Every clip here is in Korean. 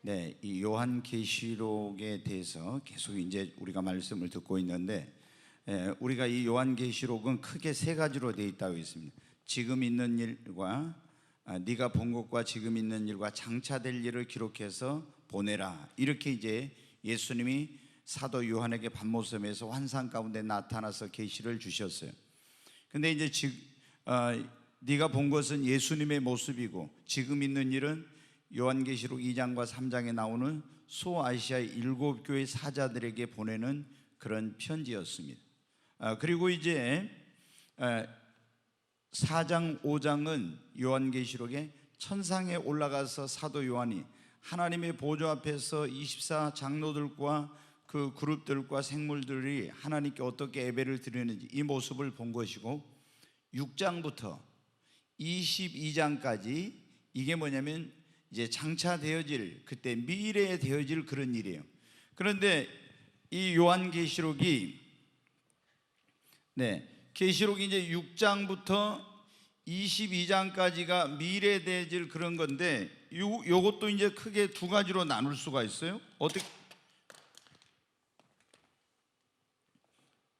네, 이 요한계시록에 대해서 계속 이제 우리가 말씀을 듣고 있는데, 우리가 이 요한계시록은 크게 세 가지로 되어 있다고 했습니다. 지금 있는 일과 네가 본 것과 지금 있는 일과 장차될 일을 기록해서 보내라, 이렇게 이제 예수님이 사도 요한에게 밤모섬에서 환상 가운데 나타나서 계시를 주셨어요. 근데 이제 네가 본 것은 예수님의 모습이고, 지금 있는 일은 요한계시록 2장과 3장에 나오는 소아시아의 7교회 사자들에게 보내는 그런 편지였습니다. 그리고 이제 4장, 5장은 요한계시록에 천상에 올라가서 사도 요한이 하나님의 보좌 앞에서 24 장로들과 그 그룹들과 생물들이 하나님께 어떻게 예배를 드리는지 이 모습을 본 것이고, 6장부터 22장까지 이게 뭐냐면 이제 장차 되어질, 그때 미래에 되어질 그런 일이에요. 그런데 이 요한계시록이 계시록이 이제 6장부터 22장까지가 미래에 되어질 그런 건데, 요것도 이제 크게 두 가지로 나눌 수가 있어요.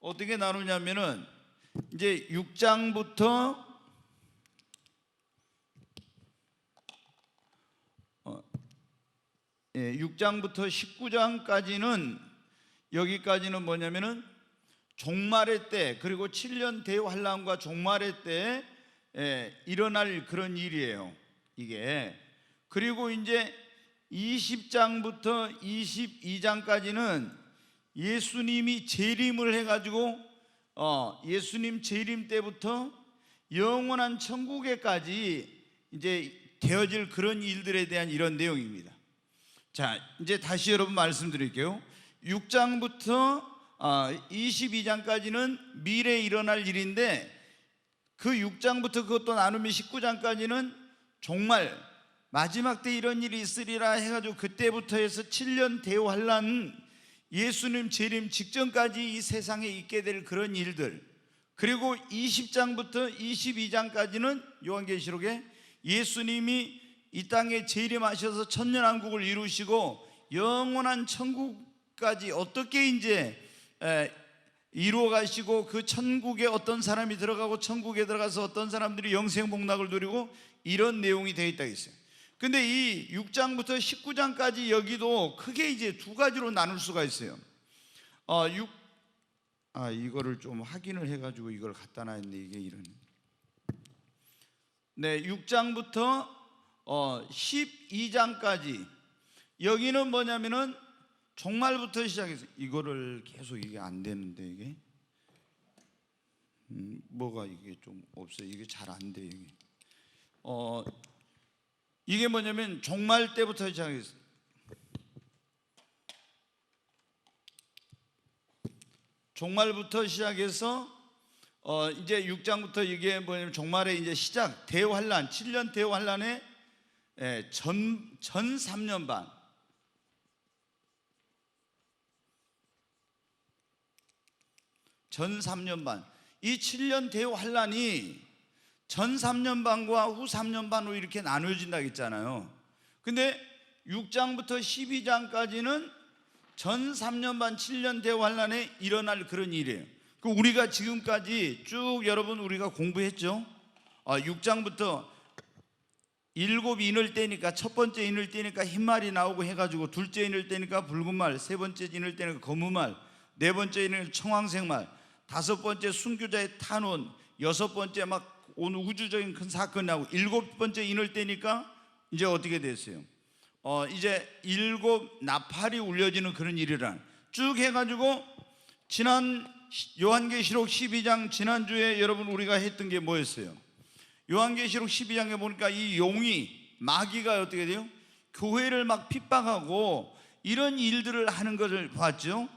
어떻게 나누냐면은 이제 6장부터 19장까지는 여기까지는 뭐냐면은 종말의 때, 그리고 7년 대환란과 종말의 때 일어날 그런 일이에요, 이게. 그리고 이제 20장부터 22장까지는 예수님이 재림을 해가지고 예수님 재림 때부터 영원한 천국에까지 이제 되어질 그런 일들에 대한 이런 내용입니다. 자, 이제 다시 여러분 말씀드릴게요. 6장부터 22장까지는 미래에 일어날 일인데, 그 6장부터 그것도 나누면 19장까지는 정말 마지막 때 이런 일이 있으리라 해가지고 그때부터 해서 7년 대환란, 예수님 재림 직전까지 이 세상에 있게 될 그런 일들, 그리고 20장부터 22장까지는 요한계시록에 예수님이 이 땅에 재림하셔서 천년왕국을 이루시고 영원한 천국까지 어떻게 이제 이루어 가시고, 그 천국에 어떤 사람이 들어가고 천국에 들어가서 어떤 사람들이 영생 복락을 누리고, 이런 내용이 되어 있다고 했어요. 근데 이 6장부터 19장까지 여기도 크게 이제 두 가지로 나눌 수가 있어요. 이거를 좀 확인을 해가지고 이걸 갖다 놨는데 이게 이런. 6장부터 12장까지 여기는 뭐냐면은 종말부터 시작해서, 이거를 계속 이게 안 되는데 이게 뭐가 이게 좀 없어요. 이게 잘 안 돼. 이게 뭐냐면 종말 때부터 시작해서 종말부터 시작해서 이제 6장부터 이게 뭐냐면 종말에 이제 시작, 대환란, 7년 대환란의 전 3년 반, 전 3년 반, 이 7년 대환란이 전 3년 반과 후 3년 반으로 이렇게 나눠진다고 했잖아요. 근데 6장부터 12장까지는 전 3년 반 7년 대환란에 일어날 그런 일이에요. 우리가 지금까지 쭉 여러분 우리가 공부했죠. 6장부터 7인을 떼니까, 첫 번째 인을 떼니까 흰말이 나오고 해가지고, 둘째 인을 떼니까 붉은 말, 세 번째 인을 떼니까 검은 말, 네 번째 인은 청황색 말, 다섯 번째 순교자의 탄원, 여섯 번째 막 오늘 우주적인 큰 사건이 나오고, 일곱 번째 인을 떼니까 이제 어떻게 됐어요? 이제 일곱 나팔이 울려지는 그런 일이란 쭉 해가지고, 지난 요한계시록 12장 지난주에 여러분 우리가 했던 게 뭐였어요? 요한계시록 12장에 보니까 이 용이, 마귀가 어떻게 돼요? 교회를 막 핍박하고 이런 일들을 하는 것을 봤죠.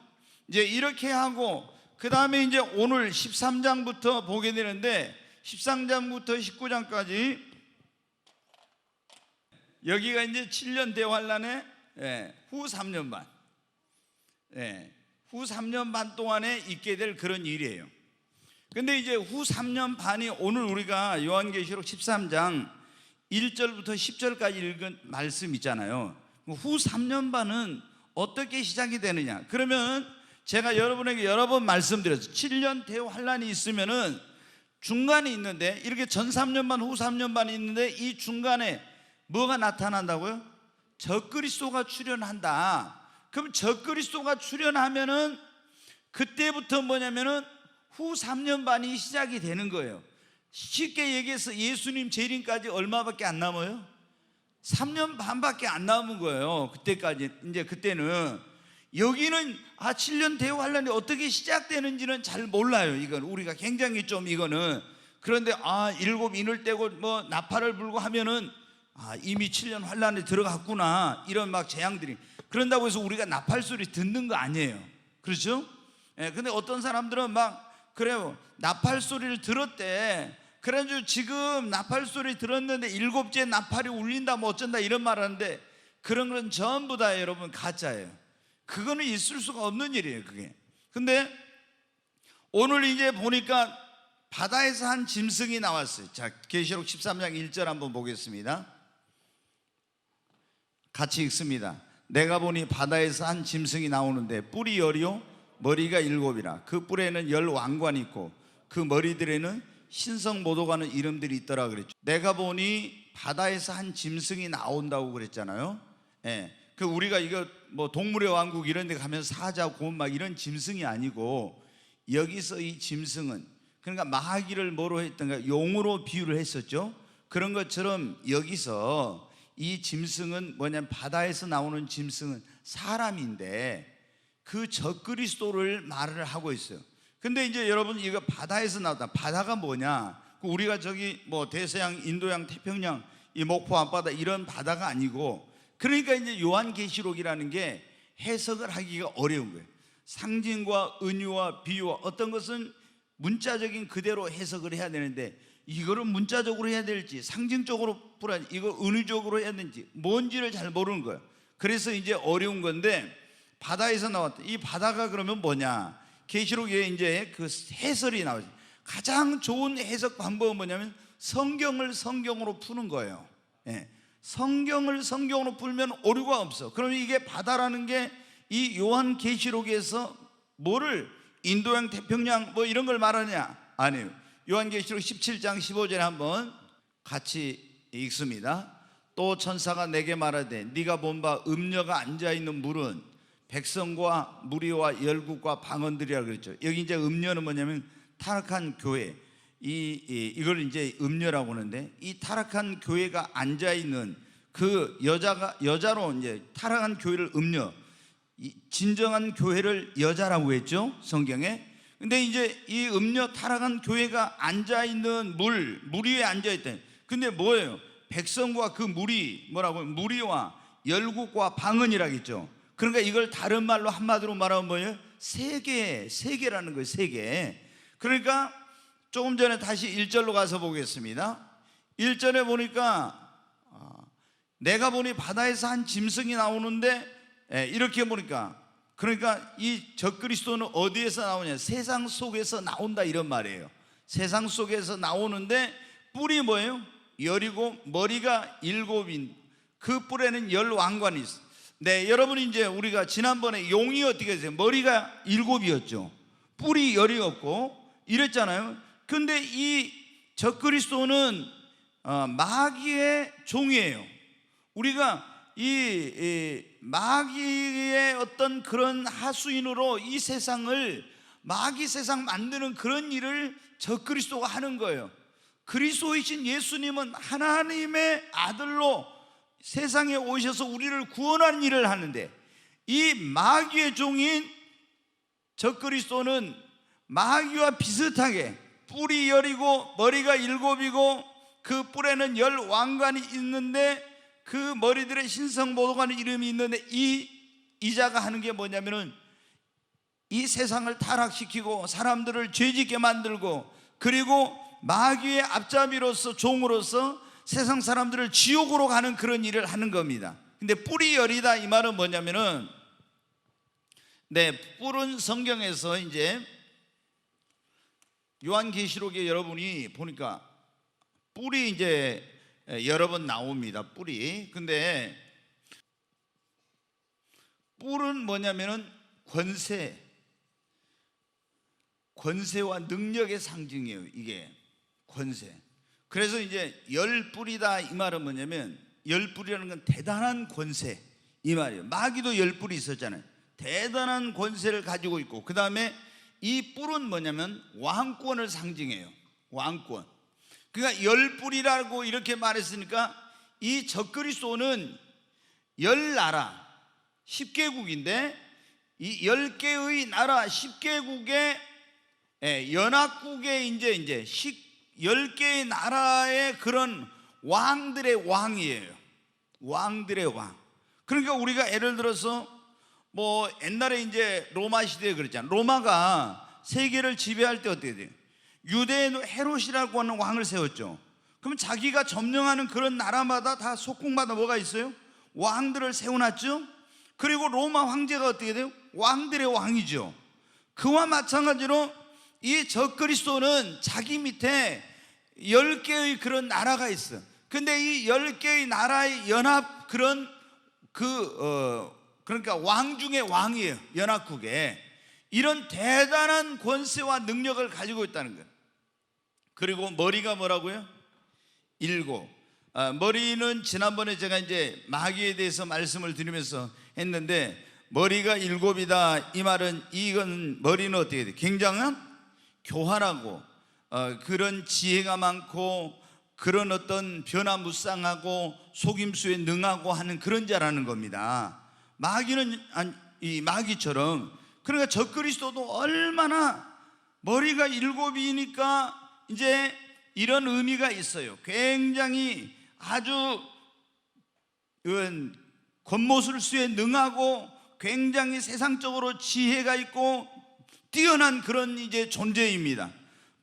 이제 이렇게 하고 그 다음에 이제 오늘 13장부터 보게 되는데, 13장부터 19장까지 여기가 이제 7년 대환란의 후 3년 반, 후 3년 반 동안에 있게 될 그런 일이에요. 근데 이제 후 3년 반이 오늘 우리가 요한계시록 13장 1절부터 10절까지 읽은 말씀 있잖아요. 후 3년 반은 어떻게 시작이 되느냐? 그러면 제가 여러분에게 여러 번 말씀드렸어요. 7년 대환란이 있으면은 중간이 있는데, 이렇게 전 3년 반, 후 3년 반이 있는데, 이 중간에 뭐가 나타난다고요? 적그리스도가 출현한다. 그럼 적그리스도가 출현하면은 그때부터 뭐냐면은 후 3년 반이 시작이 되는 거예요. 쉽게 얘기해서 예수님 재림까지 얼마밖에 안 남아요? 3년 반밖에 안 남은 거예요. 그때까지. 이제 그때는 여기는 7년 대환란이 어떻게 시작되는지는 잘 몰라요. 이건 우리가 굉장히 좀 이거는. 그런데 일곱 인을 떼고 뭐 나팔을 불고 하면은 이미 7년 환란에 들어갔구나, 이런 막 재앙들이. 그런다고 해서 우리가 나팔 소리 듣는 거 아니에요. 그렇죠? 예, 근데 어떤 사람들은 막 그래요, 나팔 소리를 들었대. 그래가지고 지금 나팔 소리 들었는데 7째 나팔이 울린다 뭐 어쩐다 이런 말 하는데, 그런 건 전부 다 여러분 가짜예요. 그거는 있을 수가 없는 일이에요, 그게. 근데 오늘 이제 보니까 바다에서 한 짐승이 나왔어요. 자, 계시록 13장 1절 한번 보겠습니다. 같이 읽습니다. 내가 보니 바다에서 한 짐승이 나오는데 뿔이 10이요 머리가 7이라. 그 뿔에는 10 왕관이 있고 그 머리들에는 신성모독하는 이름들이 있더라 그랬죠. 내가 보니 바다에서 한 짐승이 나온다고 그랬잖아요. 예. 그 우리가 이거 뭐 동물의 왕국 이런 데 가면 사자, 곰 막 이런 짐승이 아니고, 여기서 이 짐승은 그러니까 마귀를 뭐로 했던가, 용으로 비유를 했었죠. 그런 것처럼 여기서 이 짐승은 뭐냐면, 바다에서 나오는 짐승은 사람인데 그 적그리스도를 말을 하고 있어요. 근데 이제 여러분, 이거 바다에서 나왔다. 바다가 뭐냐? 우리가 저기 뭐 대서양, 인도양, 태평양, 이 목포 앞바다 이런 바다가 아니고, 그러니까 이제 요한계시록이라는 게 해석을 하기가 어려운 거예요. 상징과 은유와 비유와 어떤 것은 문자적인 그대로 해석을 해야 되는데, 이거를 문자적으로 해야 될지 상징적으로 풀어야, 이거 은유적으로 해야 되는지 뭔지를 잘 모르는 거예요. 그래서 이제 어려운 건데, 바다에서 나왔다. 이 바다가 그러면 뭐냐? 계시록에 이제 그 해설이 나오죠. 가장 좋은 해석 방법은 뭐냐면 성경을 성경으로 푸는 거예요. 예. 성경을 성경으로 풀면 오류가 없어. 그러면 이게 바다라는 게 이 요한계시록에서 뭐를, 인도양, 태평양 뭐 이런 걸 말하냐? 아니에요. 요한계시록 17장 15절에 한번 같이 읽습니다. 또 천사가 내게 말하되 네가 본 바 음녀가 앉아있는 물은 백성과 무리와 열국과 방언들이라 그랬죠. 여기 이제 음녀는 뭐냐면 타락한 교회, 이걸 이제 음녀라고 하는데, 이 타락한 교회가 앉아 있는 그 여자로 이제 타락한 교회를 음녀, 진정한 교회를 여자라고 했죠, 성경에. 근데 이제 이 음녀 타락한 교회가 앉아 있는 물 위에 앉아 있대. 근데 뭐예요? 백성과 그 무리, 뭐라고, 무리와 열국과 방언이라겠죠. 그러니까 이걸 다른 말로 한마디로 말하면 뭐예요? 세계라는 거예요. 세계. 그러니까 조금 전에 다시 1절로 가서 보겠습니다. 1절에 보니까 내가 보니 바다에서 한 짐승이 나오는데, 이렇게 보니까, 그러니까 이 적그리스도는 어디에서 나오냐? 세상 속에서 나온다, 이런 말이에요. 세상 속에서 나오는데 뿔이 뭐예요? 10이고 머리가 7인, 그 뿔에는 10 왕관이 있어. 네, 여러분이 이제 우리가 지난번에 용이 어떻게 됐어요? 머리가 7이었죠. 뿔이 10이었고 이랬잖아요. 근데 이 적그리스도는 마귀의 종이에요. 우리가 이 마귀의 어떤 그런 하수인으로 이 세상을, 마귀 세상 만드는 그런 일을 적그리스도가 하는 거예요. 그리스도이신 예수님은 하나님의 아들로 세상에 오셔서 우리를 구원하는 일을 하는데, 이 마귀의 종인 적그리스도는 마귀와 비슷하게 뿔이 10이고 머리가 7이고 그 뿔에는 10 왕관이 있는데 그 머리들의 신성모독하는 이름이 있는데, 이 자가 하는 게 뭐냐면은 이 세상을 타락시키고 사람들을 죄짓게 만들고, 그리고 마귀의 앞잡이로서, 종으로서 세상 사람들을 지옥으로 가는 그런 일을 하는 겁니다. 근데 뿔이 10이다 이 말은 뭐냐면은, 뿔은 성경에서 이제 요한계시록에 여러분이 보니까 뿔이 이제 여러 번 나옵니다. 뿔이. 근데 뿔은 뭐냐면은 권세와 능력의 상징이에요. 이게 권세. 그래서 이제 열 뿔이다 이 말은 뭐냐면, 열 뿔이라는 건 대단한 권세 이 말이에요. 마귀도 열 뿔이 있었잖아요. 대단한 권세를 가지고 있고, 그 다음에 이 뿔은 뭐냐면 왕권을 상징해요. 왕권. 그러니까 열 뿔이라고 이렇게 말했으니까 이 적그리스도는 열 나라 10개국인데, 이 10개의 나라 10개국의 연합국의 이제 10개의 나라의 그런 왕들의 왕이에요. 왕들의 왕. 그러니까 우리가 예를 들어서 뭐 옛날에 이제 로마 시대에 그랬잖아요. 로마가 세계를 지배할 때 어떻게 돼요? 유대의 헤롯이라고 하는 왕을 세웠죠. 그럼 자기가 점령하는 그런 나라마다 다 속국마다 뭐가 있어요? 왕들을 세워놨죠. 그리고 로마 황제가 어떻게 돼요? 왕들의 왕이죠. 그와 마찬가지로 이 적그리스도는 자기 밑에 10개의 그런 나라가 있어. 근데 이 10개의 나라의 연합 그러니까 왕 중에 왕이에요. 연합국에 이런 대단한 권세와 능력을 가지고 있다는 거예요. 그리고 머리가 뭐라고요? 7. 머리는 지난번에 제가 이제 마귀에 대해서 말씀을 드리면서 했는데, 머리가 7이다 이 말은, 이건 머리는 어떻게 돼? 굉장한 교활하고 그런 지혜가 많고 그런 어떤 변화무쌍하고 속임수에 능하고 하는 그런 자라는 겁니다. 마귀는 이 마귀처럼. 그러니까 적그리스도도 얼마나 머리가 7이니까 이제 이런 의미가 있어요. 굉장히 아주 권모술수에 능하고 굉장히 세상적으로 지혜가 있고 뛰어난 그런 이제 존재입니다.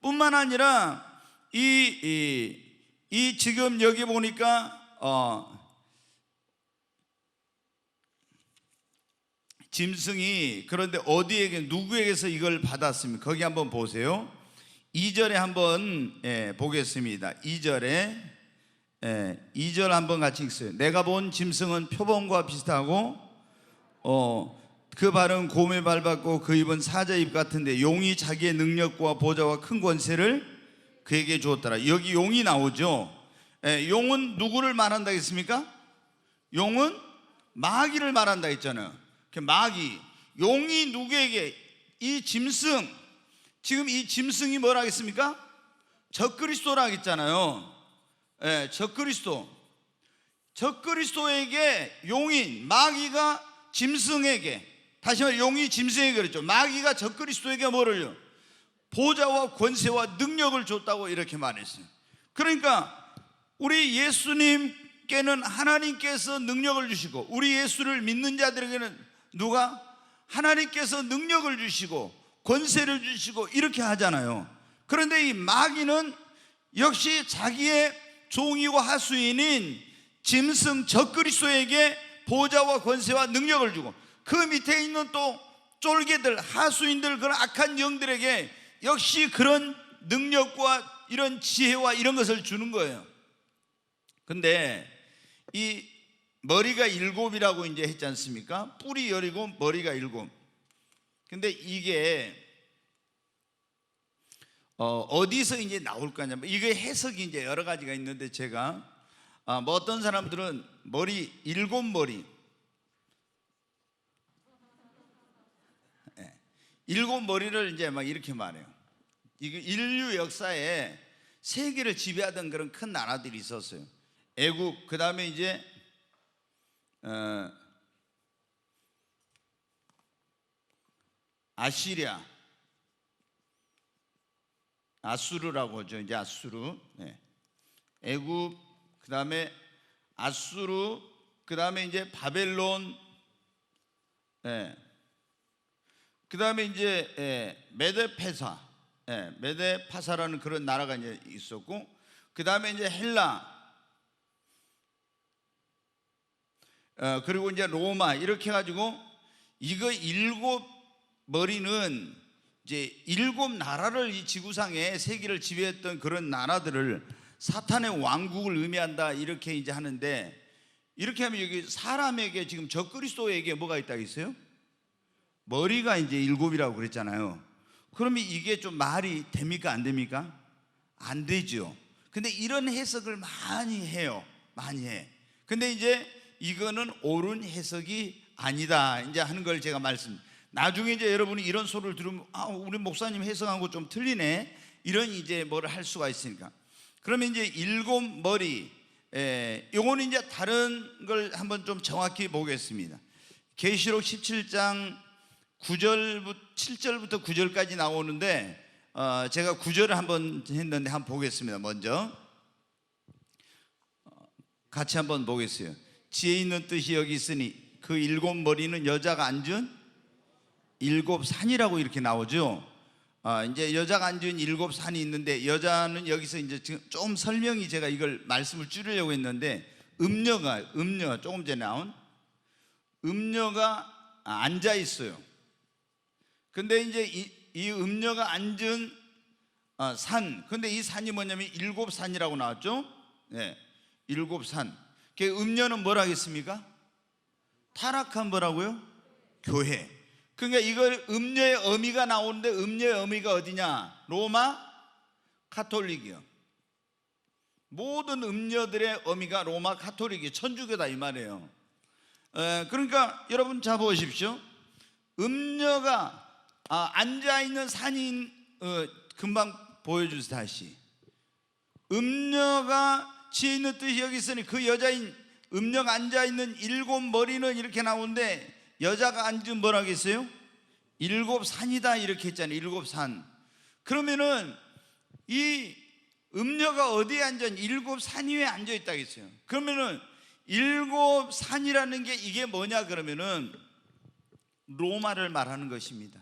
뿐만 아니라 이 지금 여기 보니까 짐승이, 그런데 어디에게 누구에게서 이걸 받았습니까? 거기 한번 보세요. 2절에 한번 보겠습니다. 2절에 2절 한번 같이 읽어요. 내가 본 짐승은 표범과 비슷하고 그 발은 곰에 밟았고 그 입은 사자 입 같은데 용이 자기의 능력과 보좌와 큰 권세를 그에게 주었더라. 여기 용이 나오죠. 용은 누구를 말한다 했습니까? 용은 마귀를 말한다 했잖아요. 마귀, 용이 누구에게? 이 짐승, 지금 이 짐승이 뭐라 하겠습니까? 적그리스도라 하겠잖아요. 적그리스도에게 용인 마귀가 짐승에게, 다시 말해 용이 짐승에게 그랬죠. 마귀가 적그리스도에게 뭐를요? 보좌와 권세와 능력을 줬다고 이렇게 말했어요. 그러니까 우리 예수님께는 하나님께서 능력을 주시고, 우리 예수를 믿는 자들에게는 누가? 하나님께서 능력을 주시고 권세를 주시고 이렇게 하잖아요. 그런데 이 마귀는 역시 자기의 종이고 하수인인 짐승 적그리스도에게 보좌와 권세와 능력을 주고, 그 밑에 있는 또 쫄개들, 하수인들, 그런 악한 영들에게 역시 그런 능력과 이런 지혜와 이런 것을 주는 거예요. 근데 이 머리가 7이라고 이제 했지 않습니까? 뿔이 10이고 머리가 7. 근데 이게 어디서 이제 나올 거냐? 이게 해석이 이제 여러 가지가 있는데, 제가 뭐 어떤 사람들은 머리 7머리, 7머리를 이제 막 이렇게 말해요. 이게 인류 역사에 세계를 지배하던 그런 큰 나라들이 있었어요. 애국, 그 다음에 이제 아시리아, 아수르라고 하죠. 이제 아수르, 애국, 그 다음에 아수르, 그 다음에 이제 바벨론, 그 다음에 이제 메데페사, 메데파사라는 그런 나라가 이제 있었고, 그 다음에 이제 헬라, 그리고 이제 로마, 이렇게 해가지고 이거 7머리는 이제 7나라를 이 지구상에 세계를 지배했던 그런 나라들을 사탄의 왕국을 의미한다 이렇게 이제 하는데, 이렇게 하면 여기 사람에게 지금 적그리스도에게 뭐가 있다고 했어요? 머리가 이제 7이라고 그랬잖아요. 그러면 이게 좀 말이 됩니까? 안 됩니까? 안 되죠. 근데 이런 해석을 많이 해요. 많이 해. 근데 이제 이거는 옳은 해석이 아니다 이제 하는 걸 제가 나중에 이제 여러분이 이런 소리를 들으면 우리 목사님 해석한 거 좀 틀리네, 이런 이제 뭐를 할 수가 있으니까. 그러면 이제 7머리, 요거는 이제 다른 걸 한번 좀 정확히 보겠습니다. 계시록 17장 7절부터 9절까지 나오는데 제가 9절을 한번 했는데 한번 보겠습니다. 먼저 같이 한번 보겠어요. 지혜 있는 뜻이 여기 있으니 그 7머리는 여자가 앉은 7산이라고 이렇게 나오죠. 이제 여자가 앉은 7산이 있는데, 여자는 여기서 이제 지금 좀 설명이, 제가 이걸 말씀을 줄이려고 했는데, 음녀 조금 전에 나온 음녀가 앉아 있어요. 근데 이제 이 음녀가 앉은 산, 근데 이 산이 뭐냐면 7산이라고 나왔죠. 네, 7산. 그 음녀는 뭐라 하겠습니까? 타락한 뭐라고요? 교회. 그러니까 이걸 음녀의 어미가 나오는데, 음녀의 어미가 어디냐? 로마 카톨릭이요. 모든 음녀들의 어미가 로마 카톨릭이 천주교다 이 말이에요. 그러니까 여러분 자 보십시오. 음녀가 앉아있는 산인, 금방 보여주세요. 다시. 음녀가 지혜 있는 뜻이 여기 있으니 그 여자인 음녀가 앉아있는 7머리는 이렇게 나오는데, 여자가 앉은 뭐라고 했어요? 7산이다 이렇게 했잖아요. 7산. 그러면은 이 음녀가 어디에 앉았냐? 7산 위에 앉아있다고 했어요. 그러면은 7산이라는 게 이게 뭐냐? 그러면은 로마를 말하는 것입니다.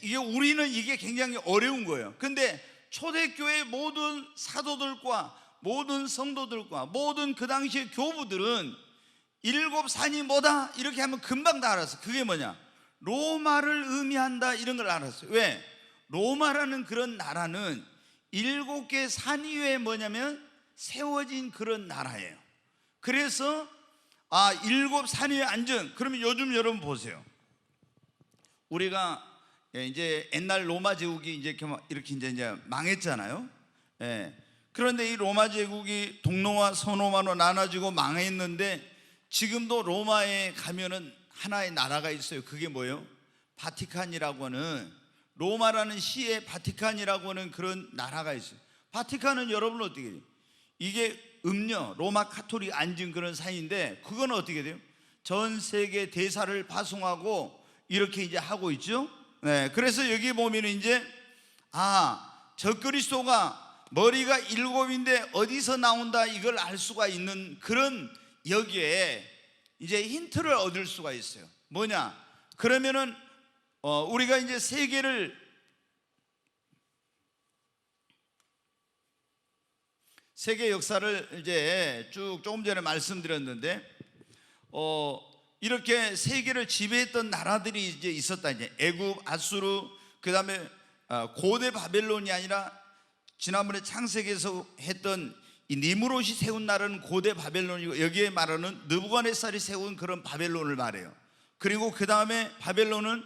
이게 우리는 이게 굉장히 어려운 거예요. 근데 초대교회 모든 사도들과 모든 성도들과 모든 그 당시의 교부들은 7산이 뭐다 이렇게 하면 금방 다 알았어. 그게 뭐냐? 로마를 의미한다 이런 걸 알았어요. 왜? 로마라는 그런 나라는 7개 산 위에 뭐냐면 세워진 그런 나라예요. 그래서 7산 위에 앉은, 그러면 요즘 여러분 보세요. 우리가 이제 옛날 로마 제국이 이제 이렇게 이제 망했잖아요. 그런데 이 로마 제국이 동로마 서로마로 나눠지고 망했는데, 지금도 로마에 가면은 하나의 나라가 있어요. 그게 뭐예요? 바티칸이라고 하는, 로마라는 시에 바티칸이라고 하는 그런 나라가 있어요. 바티칸은 여러분 어떻게 돼요? 이게 음녀 로마 카톨릭 앉은 그런 산인데, 그건 어떻게 돼요? 전 세계 대사를 파송하고 이렇게 이제 하고 있죠. 그래서 여기 보면 이제 적그리스도가 머리가 7인데 어디서 나온다 이걸 알 수가 있는 그런, 여기에 이제 힌트를 얻을 수가 있어요. 뭐냐? 그러면은 우리가 이제 세계 역사를 이제 쭉 조금 전에 말씀드렸는데, 이렇게 세계를 지배했던 나라들이 이제 있었다. 이제 애굽, 아수르, 그 다음에 고대 바벨론이 아니라 지난번에 창세기에서 했던 이 니무롯이 세운 나라는 고대 바벨론이고, 여기에 말하는 느부갓네살이 세운 그런 바벨론을 말해요. 그리고 그 다음에 바벨론은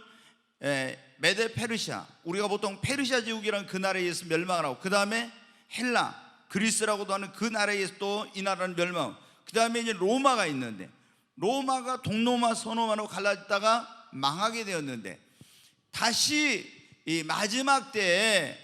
메데 페르시아, 우리가 보통 페르시아 제국이라는 그 나라에 의해서 멸망을 하고, 그 다음에 헬라, 그리스라고도 하는 그 나라에 의해서 또 이 나라는 멸망. 그 다음에 이제 로마가 있는데, 로마가 동로마 서로마로 갈라졌다가 망하게 되었는데, 다시 이 마지막 때에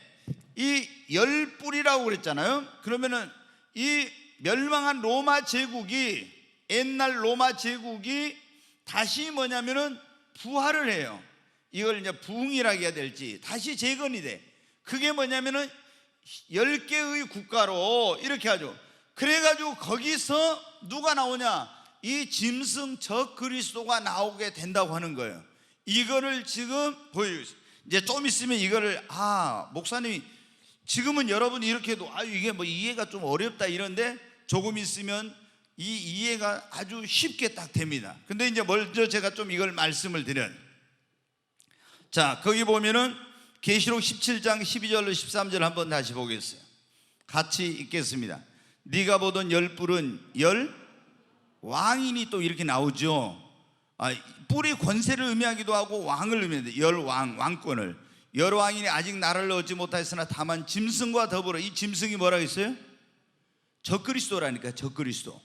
이 10뿔이라고 그랬잖아요. 그러면은 이 멸망한 로마 제국이, 옛날 로마 제국이 다시 뭐냐면은 부활을 해요. 이걸 이제 부흥이라고 해야 될지 다시 재건이 돼. 그게 뭐냐면은 10개의 국가로 이렇게 하죠. 그래가지고 거기서 누가 나오냐? 이 짐승 적그리스도가 나오게 된다고 하는 거예요. 이거를 지금 보여주세요. 이제 좀 있으면 이거를 목사님이 지금은 여러분이 이렇게 해도 이게 뭐 이해가 좀 어렵다 이런데, 조금 있으면 이 이해가 아주 쉽게 딱 됩니다. 근데 이제 먼저 제가 좀 이걸 말씀을 드려요. 자, 거기 보면은 계시록 17장 12절로 13절 한번 다시 보겠어요. 같이 읽겠습니다. 네가 보던 10뿔은 왕인이 또 이렇게 나오죠. 뿔이 권세를 의미하기도 하고 왕을 의미하는데 열왕, 왕권을. 열왕인이 아직 나라를 얻지 못하였으나 다만 짐승과 더불어, 이 짐승이 뭐라고 했어요? 적그리스도라니까. 적그리스도,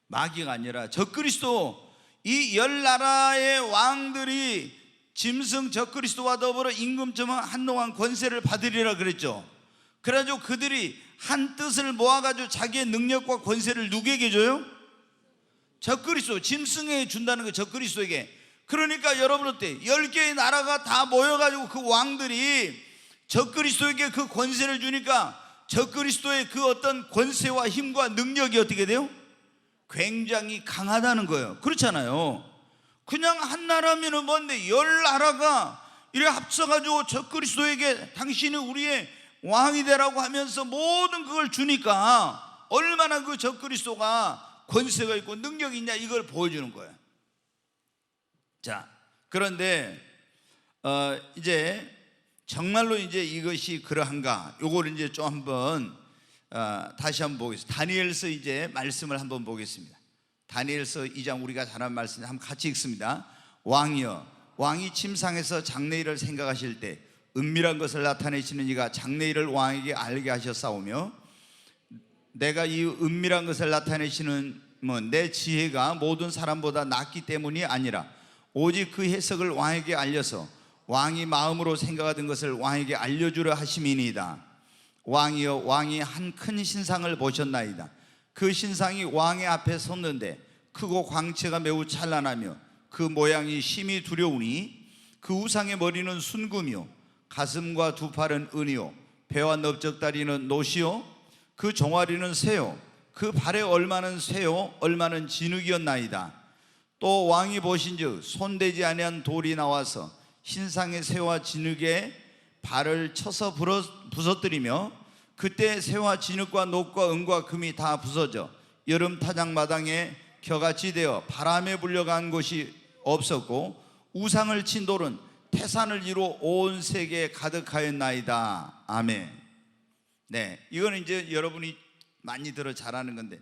마귀가 아니라 적그리스도. 이 열 나라의 왕들이 짐승 적그리스도와 더불어 임금처럼 한동안 권세를 받으리라 그랬죠. 그래가지고 그들이 한 뜻을 모아가지고 자기의 능력과 권세를 누구에게 줘요? 적그리스도, 짐승에게 준다는 거예요. 적그리스도에게. 그러니까 여러분 어때? 10개의 나라가 다 모여가지고 그 왕들이 적그리스도에게 그 권세를 주니까 적그리스도의 그 어떤 권세와 힘과 능력이 어떻게 돼요? 굉장히 강하다는 거예요. 그렇잖아요. 그냥 한 나라면은 뭔데 10나라가 이렇게 합쳐가지고 적그리스도에게 당신이 우리의 왕이 되라고 하면서 모든 그걸 주니까 얼마나 그 적그리스도가 권세가 있고 능력이 있냐, 이걸 보여주는 거예요. 자, 그런데 이제 정말로 이제 이것이 그러한가, 요걸 이제 좀 한번 다시 한번 보겠습니다. 다니엘서 이제 말씀을 한번 보겠습니다. 다니엘서 2장 우리가 잘한 말씀 한번 같이 읽습니다. 왕이여, 왕이 침상에서 장래일을 생각하실 때 은밀한 것을 나타내시는 이가 장래일을 왕에게 알게 하셨사오며, 내가 이 은밀한 것을 나타내시는 내 지혜가 모든 사람보다 낫기 때문이 아니라 오직 그 해석을 왕에게 알려서 왕이 마음으로 생각하던 것을 왕에게 알려주려 하심이니이다. 왕이여, 왕이 한 큰 신상을 보셨나이다. 그 신상이 왕의 앞에 섰는데 크고 광채가 매우 찬란하며 그 모양이 심히 두려우니 그 우상의 머리는 순금이요 가슴과 두 팔은 은이요 배와 넓적다리는 노시요 그 종아리는 새요 그 발에 얼마는 새요 얼마는 진흙이었나이다. 또 왕이 보신즉 손대지 아니한 돌이 나와서 신상의 새와 진흙에 발을 쳐서 부서뜨리며 그때 새와 진흙과 녹과 은과 금이 다 부서져 여름 타작마당에 겨같이 되어 바람에 불려간 곳이 없었고 우상을 친 돌은 태산을 이루어 온 세계에 가득하였나이다. 아멘. 네, 이거는 이제 여러분이 많이 들어 잘 아는 건데,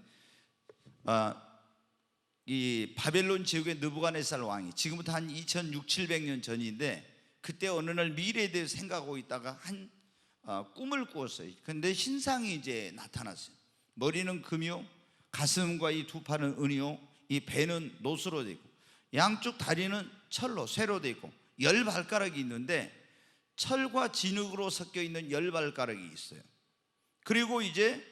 이 바벨론 지역의 느부갓네살 왕이 지금부터 한 2600~700년 전인데, 그때 어느 날 미래에 대해 생각하고 있다가 한 꿈을 꾸었어요. 근데 신상이 이제 나타났어요. 머리는 금이요 가슴과 이 두 팔은 은이요 이 배는 노수로 되어 있고 양쪽 다리는 철로 쇠로 되어 있고 10발가락이 있는데 철과 진흙으로 섞여 있는 10발가락이 있어요. 그리고 이제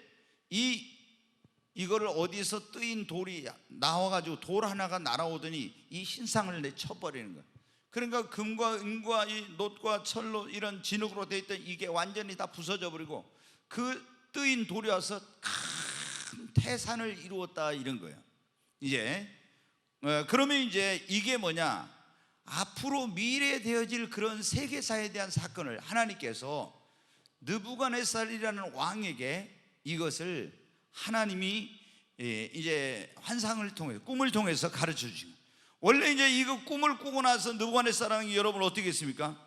이거를 어디서 뜨인 돌이 나와가지고 돌 하나가 날아오더니 이 신상을 쳐버리는 거예요. 그러니까 금과 은과 이 놋과 철로 이런 진흙으로 되어 있던 이게 완전히 다 부서져 버리고 그 뜨인 돌이 와서 큰 태산을 이루었다, 이런 거예요. 이제 그러면 이제 이게 뭐냐, 앞으로 미래에 되어질 그런 세계사에 대한 사건을 하나님께서 느부갓네살이라는 왕에게 이것을 하나님이 이제 환상을 통해서 꿈을 통해서 가르쳐 주신 거예요. 원래 이제 이거 꿈을 꾸고 나서 느부갓네살 왕이 여러분 어떻게 했습니까?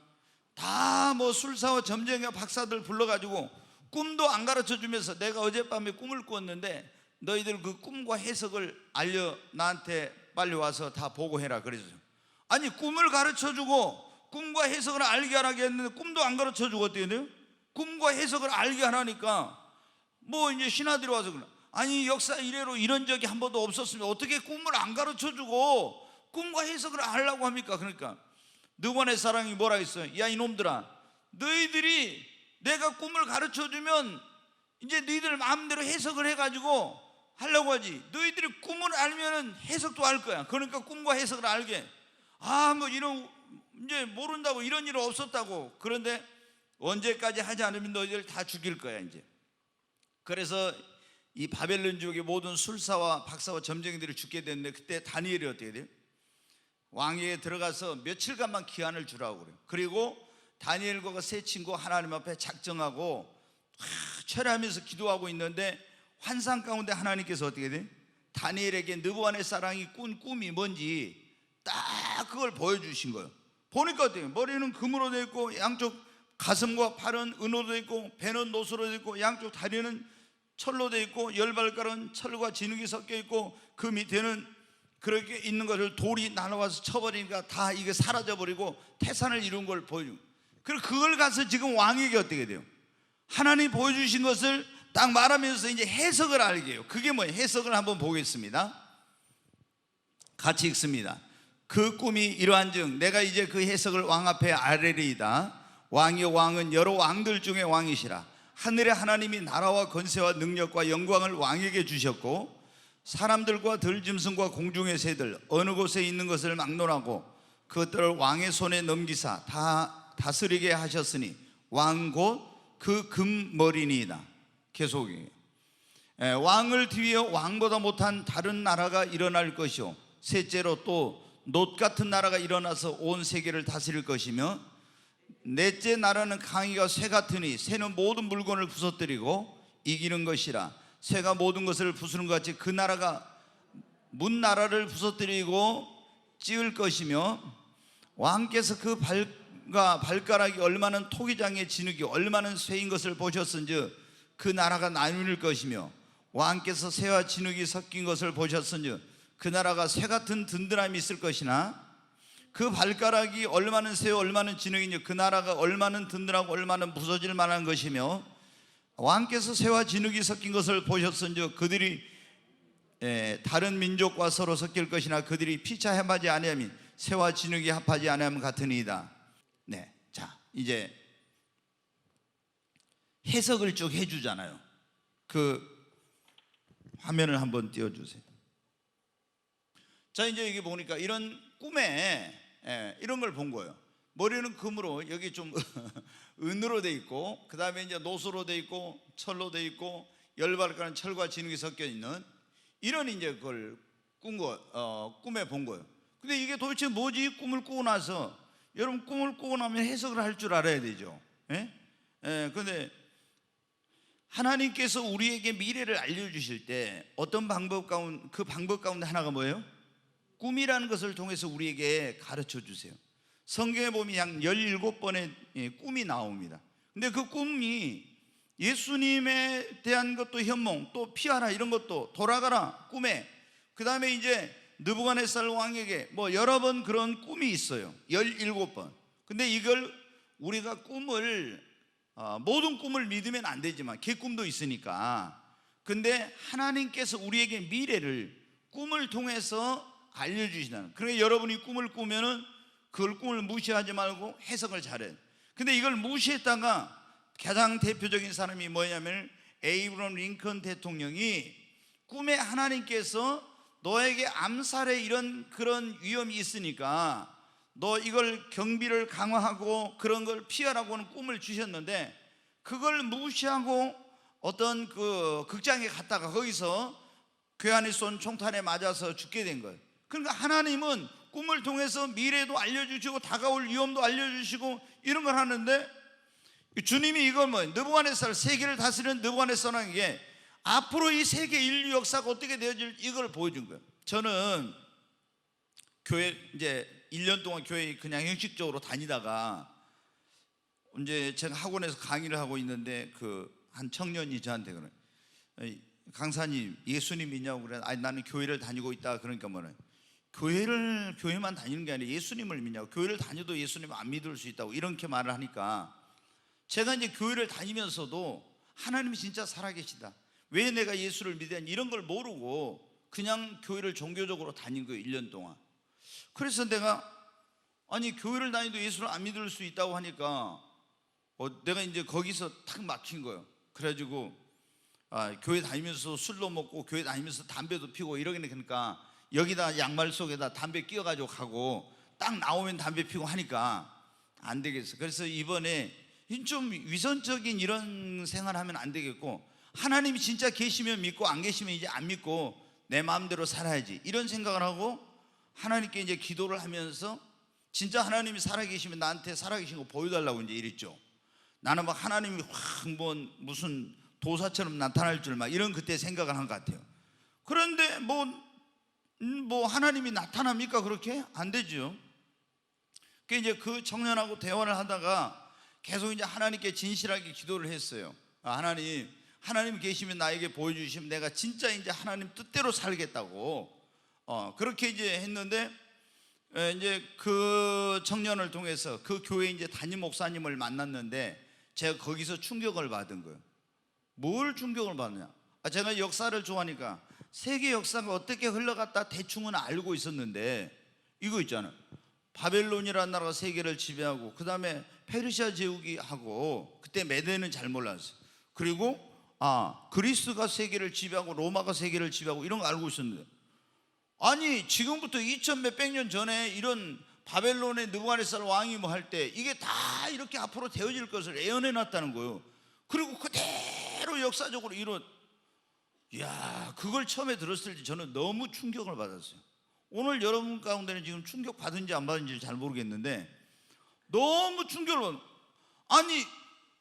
다 뭐 술사와 점쟁이와 박사들 불러가지고 꿈도 안 가르쳐 주면서 내가 어젯밤에 꿈을 꾸었는데 너희들 그 꿈과 해석을 알려 나한테 빨리 와서 다 보고해라 그랬어요. 아니, 꿈을 가르쳐 주고 꿈과 해석을 알게 하라고 했는데 꿈도 안 가르쳐 주고 어떻게 돼요? 꿈과 해석을 알게 하라니까 뭐 이제 신하들이 와서 그래. 아니, 역사 이래로 이런 적이 한 번도 없었으면 어떻게 꿈을 안 가르쳐 주고 꿈과 해석을 하려고 합니까? 그러니까 느부갓네살 왕이 뭐라 했어요? 야, 이놈들아, 너희들이 내가 꿈을 가르쳐 주면 이제 너희들 마음대로 해석을 해가지고 하려고 하지. 너희들이 꿈을 알면은 해석도 알 거야. 그러니까 꿈과 해석을 알게. 뭐 이런 이제 모른다고 이런 일 없었다고. 그런데 언제까지 하지 않으면 너희들 다 죽일 거야 이제. 그래서 이 바벨론 지역의 모든 술사와 박사와 점쟁이들이 죽게 됐는데 그때 다니엘이 어떻게 돼요? 왕에게 들어가서 며칠간만 기한을 주라고 그래요. 그리고 다니엘과 그 세 친구 하나님 앞에 작정하고 철회하면서 기도하고 있는데 환상 가운데 하나님께서 어떻게 돼? 다니엘에게 느부갓네살 왕이 꾼 꿈이 뭔지 딱 그걸 보여주신 거예요. 보니까 어때요? 머리는 금으로 되어 있고 양쪽 가슴과 팔은 은으로 되어 있고 배는 노수로 되어 있고 양쪽 다리는 철로 되어 있고 10발가락은 철과 진흙이 섞여 있고 그 밑에는 그렇게 있는 것을 돌이 날아와서 쳐버리니까 다 이게 사라져버리고 태산을 이룬 걸 보여주고, 그리고 그걸 가서 지금 왕에게 어떻게 돼요? 하나님이 보여주신 것을 딱 말하면서 이제 해석을 알게 해요. 그게 뭐예요? 해석을 한번 보겠습니다. 같이 읽습니다. 그 꿈이 이러한즉 내가 이제 그 해석을 왕 앞에 아뢰리이다. 왕이여 왕은 여러 왕들 중에 왕이시라. 하늘의 하나님이 나라와 권세와 능력과 영광을 왕에게 주셨고 사람들과 들짐승과 공중의 새들 어느 곳에 있는 것을 막론하고 그것들을 왕의 손에 넘기사 다 다스리게 하셨으니 왕 곧 그 금머리니이다. 계속이에요. 왕을 뒤이어 왕보다 못한 다른 나라가 일어날 것이요 셋째로 또 놋 같은 나라가 일어나서 온 세계를 다스릴 것이며 넷째 나라는 강이가 쇠 같으니 쇠는 모든 물건을 부서뜨리고 이기는 것이라. 쇠가 모든 것을 부수는 것 같이 그 나라가 문 나라를 부서뜨리고 찌을 것이며 왕께서 그 발가락이 얼마나 토기장의 진흙이 얼마나 쇠인 것을 보셨은즉 그 나라가 나눌 것이며 왕께서 쇠와 진흙이 섞인 것을 보셨은즉 그 나라가 쇠 같은 든든함이 있을 것이나 그 발가락이 얼마나 쇠와 얼마나 진흙이냐 그 나라가 얼마나 든든하고 얼마나 부서질 만한 것이며 왕께서 쇠와 진흙이 섞인 것을 보셨은즉 그들이 다른 민족과 서로 섞일 것이나 그들이 피차 헤매지 아니하면 쇠와 진흙이 합하지 아니하면 같으니이다. 네, 자 이제 해석을 쭉 해주잖아요. 그 화면을 한번 띄워주세요. 자 이제 여기 보니까 이런 꿈에 이런 걸 본 거예요. 머리는 금으로 여기 좀 은으로 돼 있고 그 다음에 이제 노수로 돼 있고 철로 돼 있고 열발가락 철과 진흙이 섞여 있는 이런 이제 그걸 꿈에 본 거예요. 근데 이게 도대체 뭐지? 꿈을 꾸고 나서 여러분 꿈을 꾸고 나면 해석을 할 줄 알아야 되죠. 근데 하나님께서 우리에게 미래를 알려주실 때 어떤 방법 가운데 그 방법 가운데 하나가 뭐예요? 꿈이라는 것을 통해서 우리에게 가르쳐 주세요. 성경에 보면 약 17번의 꿈이 나옵니다. 근데 그 꿈이 예수님에 대한 것도 현몽, 또 피하라 이런 것도 돌아가라 꿈에, 그 다음에 이제 느부갓네살 왕에게 뭐 여러 번 그런 꿈이 있어요. 17번. 근데 이걸 우리가 모든 꿈을 믿으면 안 되지만 개꿈도 있으니까, 근데 하나님께서 우리에게 미래를 꿈을 통해서 알려주시다는, 그러니까 여러분이 꿈을 꾸면은 그걸 꿈을 무시하지 말고 해석을 잘해요. 근데 이걸 무시했다가 가장 대표적인 사람이 뭐냐면 에이브럼 링컨 대통령이 꿈에 하나님께서 너에게 암살의 이런 그런 위험이 있으니까 너 이걸 경비를 강화하고 그런 걸 피하라고는 꿈을 주셨는데 그걸 무시하고 어떤 그 극장에 갔다가 거기서 괴한이 쏜 총탄에 맞아서 죽게 된 거예요. 그러니까 하나님은 꿈을 통해서 미래도 알려주시고 다가올 위험도 알려주시고 이런 걸 하는데 주님이 이걸 느부갓네살 세계를 다스리는 느부갓네살에게 앞으로 이 세계 인류 역사가 어떻게 되어질 이걸 보여준 거예요. 저는 교회 이제 1년 동안 교회 그냥 형식적으로 다니다가 이제 제가 학원에서 강의를 하고 있는데 그 한 청년이 저한테 그래, 강사님 예수님 믿냐고 그래. 아니 나는 교회를 다니고 있다. 그러니까 뭐는 교회만 다니는 게 아니라 예수님을 믿냐고. 교회를 다녀도 예수님을 안 믿을 수 있다고 이렇게 말을 하니까 제가 이제 교회를 다니면서도 하나님이 진짜 살아계시다, 왜 내가 예수를 믿냐 이런 걸 모르고 그냥 교회를 종교적으로 다닌 거예요 1년 동안. 그래서 내가 아니 교회를 다니도 예수를 안 믿을 수 있다고 하니까 내가 이제 거기서 탁 막힌 거예요. 그래가지고 교회 다니면서 술도 먹고 교회 다니면서 담배도 피고 이러니까 여기다 양말 속에다 담배 끼워가지고 가고 딱 나오면 담배 피고 하니까 안 되겠어. 그래서 이번에 좀 위선적인 이런 생활하면 안 되겠고 하나님이 진짜 계시면 믿고 안 계시면 이제 안 믿고 내 마음대로 살아야지 이런 생각을 하고 하나님께 이제 기도를 하면서 진짜 하나님이 살아계시면 나한테 살아계신 거 보여달라고 이제 이랬죠. 나는 막 하나님이 확 무슨 도사처럼 나타날 줄 막 이런 그때 생각을 한 것 같아요. 그런데 뭐 하나님이 나타납니까? 그렇게 안 되죠. 그 이제 그 청년하고 대화를 하다가 계속 이제 하나님께 진실하게 기도를 했어요. 하나님 계시면 나에게 보여주시면 내가 진짜 이제 하나님 뜻대로 살겠다고 그렇게 이제 했는데 이제 그 청년을 통해서 그 교회 이제 담임 목사님을 만났는데 제가 거기서 충격을 받은 거예요. 뭘 충격을 받느냐? 제가 역사를 좋아하니까 세계 역사가 어떻게 흘러갔다 대충은 알고 있었는데 이거 있잖아요. 바벨론이라는 나라가 세계를 지배하고 그 다음에 페르시아 제국이 하고 그때 메대는 잘 몰랐어요. 그리고 그리스가 세계를 지배하고 로마가 세계를 지배하고 이런 거 알고 있었는데, 아니 지금부터 2000 몇백 년 전에 이런 바벨론의 느부갓네살 왕이 뭐 할 때 이게 다 이렇게 앞으로 되어질 것을 예언해 놨다는 거예요. 그리고 그대로 역사적으로 그걸 처음에 들었을 때 저는 너무 충격을 받았어요. 오늘 여러분 가운데는 지금 충격 받은지 안 받은지 잘 모르겠는데 너무 충격을 받아요. 아니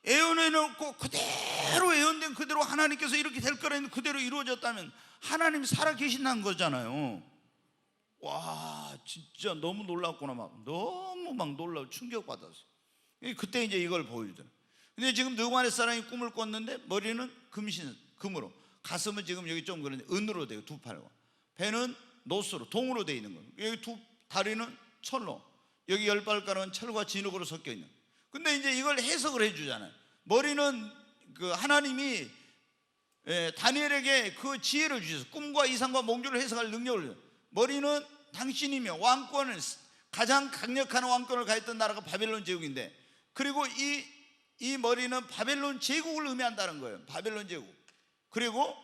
예언해 놓고 그대로 예언된 그대로 하나님께서 이렇게 될 거라 했는데 그대로 이루어졌다면 하나님이 살아계신다는 거잖아요. 와, 진짜 너무 놀랍구나. 너무 놀라고 충격받았어요. 그때 이제 이걸 보여주더라고요. 근데 지금 느부갓네살이 꿈을 꿨는데 머리는 금으로, 가슴은 지금 여기 좀 그런데 은으로 되고 두 팔과, 배는 노스로 동으로 되어 있는 거예요. 여기 두 다리는 철로, 여기 열 발가락은 철과 진흙으로 섞여 있는. 근데 이제 이걸 해석을 해주잖아요. 머리는 그 하나님이 다니엘에게 그 지혜를 주셔서 꿈과 이상과 몽조를 해석할 능력을 줘요. 머리는 당신이며 왕권은 가장 강력한 왕권을 가졌던 나라가 바벨론 제국인데, 그리고 이 머리는 바벨론 제국을 의미한다는 거예요. 바벨론 제국. 그리고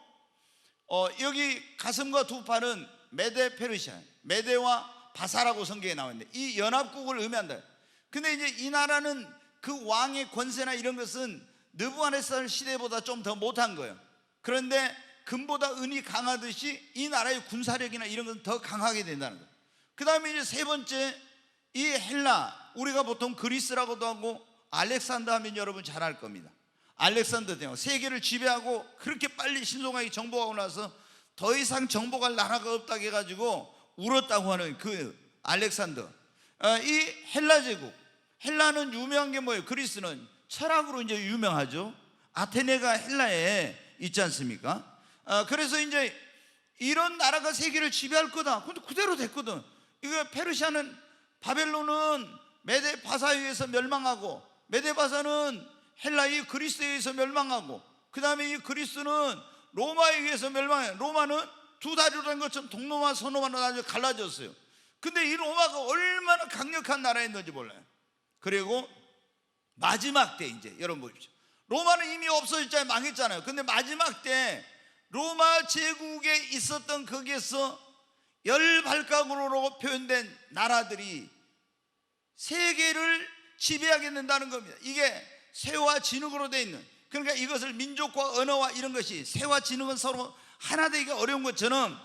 여기 가슴과 두 팔은 메데 페르시아, 메데와 바사라고 성경에 나와 있는데 이 연합국을 의미한다. 근데 이제 이 나라는 그 왕의 권세나 이런 것은 느부갓네살 시대보다 좀 더 못한 거예요. 그런데 금보다 은이 강하듯이 이 나라의 군사력이나 이런 건 더 강하게 된다는 거예요. 그 다음에 이제 세 번째, 이 헬라, 우리가 보통 그리스라고도 하고 알렉산더 하면 여러분 잘 알 겁니다. 알렉산더 대왕, 세계를 지배하고 그렇게 빨리 신속하게 정복하고 나서 더 이상 정복할 나라가 없다고 해가지고 울었다고 하는 그 알렉산더. 이 헬라 제국, 헬라는 유명한 게 뭐예요? 그리스는 철학으로 이제 유명하죠. 아테네가 헬라에 있지 않습니까? 그래서 이제 이런 나라가 세계를 지배할 거다. 근데 그대로 됐거든. 이거 페르시아는, 바벨론은 메데 바사에 의해서 멸망하고, 메데 바사는 헬라의 그리스에 의해서 멸망하고, 그 다음에 이 그리스는 로마에 의해서 멸망해요. 로마는 두 다리로 된 것처럼 동로마 서로마로 나중에 갈라졌어요. 근데 이 로마가 얼마나 강력한 나라였는지 몰라요. 그리고 마지막 때 이제 여러분 보십시오. 로마는 이미 없어졌잖아요. 망했잖아요. 근데 마지막 때 로마 제국에 있었던 거기에서 열 발각으로 표현된 나라들이 세계를 지배하게 된다는 겁니다. 이게 새와 진흙으로 되어 있는, 그러니까 이것을 민족과 언어와 이런 것이, 새와 진흙은 서로 하나 되기가 어려운 것처럼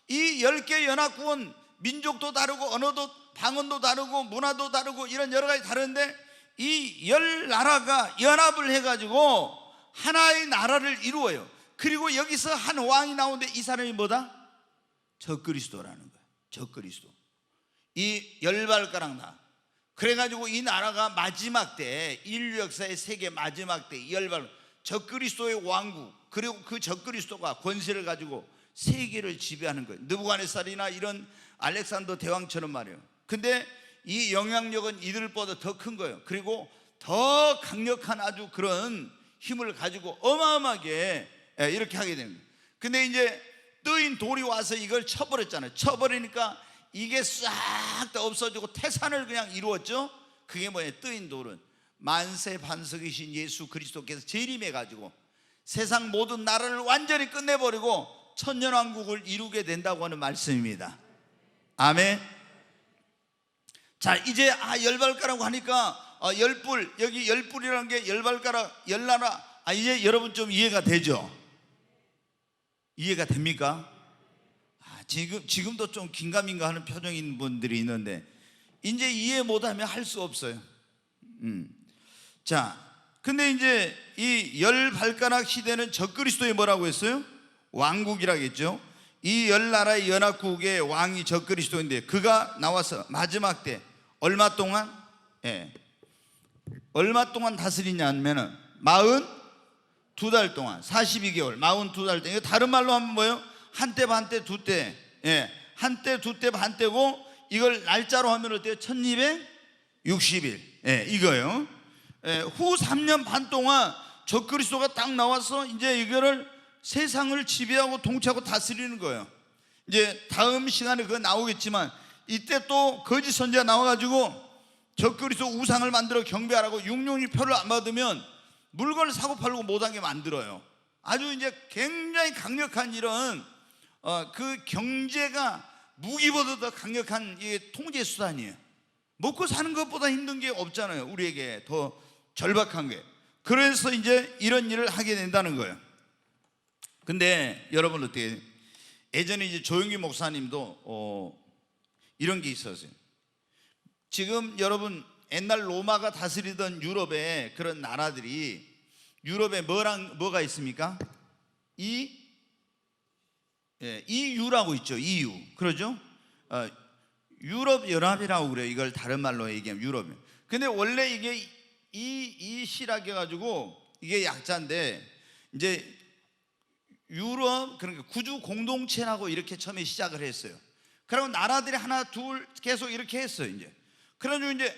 이 10개 연합국은 민족도 다르고 언어도, 방언도 다르고 문화도 다르고 이런 여러 가지 다른데 이 10나라가 연합을 해가지고 하나의 나라를 이루어요. 그리고 여기서 한 왕이 나오는데 이 사람이 뭐다? 적그리스도라는 거예요. 적그리스도. 이 열발가락 나. 그래가지고 이 나라가 마지막 때, 인류 역사의 세계 마지막 때 열발, 적그리스도의 왕국, 그리고 그 적그리스도가 권세를 가지고 세계를 지배하는 거예요. 느부갓네살이나 이런 알렉산더 대왕처럼 말이에요. 근데 이 영향력은 이들보다 더 큰 거예요. 그리고 더 강력한 아주 그런 힘을 가지고 어마어마하게 이렇게 하게 됩니다. 근데 이제 뜨인 돌이 와서 이걸 쳐버렸잖아요. 쳐버리니까 이게 싹 다 없어지고 태산을 그냥 이루었죠. 그게 뭐예요? 뜨인 돌은 만세 반석이신 예수 그리스도께서 재림해 가지고 세상 모든 나라를 완전히 끝내버리고 천년왕국을 이루게 된다고 하는 말씀입니다. 아멘. 자, 이제 열발가락 하니까 열불, 여기 열불이라는 게 열발가락, 열나라. 이제 여러분 좀 이해가 되죠? 이해가 됩니까? 지금도 좀 긴가민가 하는 표정인 분들이 있는데 이제 이해 못하면 할 수 없어요. 자, 근데 이제 이 열발가락 시대는 적그리스도의 뭐라고 했어요? 왕국이라고 했죠. 이 열나라의 연합국의 왕이 적그리스도인데 그가 나와서 마지막 때 얼마 동안? 얼마 동안 다스리냐 하면은 42달 동안, 42개월, 42달 동안. 다른 말로 하면 뭐예요? 한때 반때 두때, 한때 두때 반때고 이걸 날짜로 하면 어때요? 1260일. 예, 이거요. 예, 후 3년 반 동안 적그리스도가 딱 나와서 이제 이거를 세상을 지배하고 통치하고 다스리는 거예요. 이제 다음 시간에 그거 나오겠지만 이때 또 거짓 선지자 나와가지고 적그리스도 우상을 만들어 경배하라고 육룡이 표를 안 받으면 물건을 사고 팔고 못하게 만들어요. 아주 이제 굉장히 강력한 이런 그 경제가 무기보다 더 강력한 이게 통제 수단이에요. 먹고 사는 것보다 힘든 게 없잖아요. 우리에게 더 절박한 게. 그래서 이제 이런 일을 하게 된다는 거예요. 근데 여러분 어떻게 예전에 이제 조영기 목사님도 이런 게 있었어요. 지금 여러분 옛날 로마가 다스리던 유럽의 그런 나라들이 유럽에 뭐가 있습니까? EU라고 있죠. EU. 그러죠? 유럽 연합이라고 그래요. 이걸 다른 말로 얘기하면 유럽. 근데 원래 이게 EC라고 해가지고 이게 약자인데 이제 유럽 그러니까 구주 공동체라고 이렇게 처음에 시작을 했어요. 그리고 나라들이 하나 둘 계속 이렇게 했어요. 이제 그래가지고 이제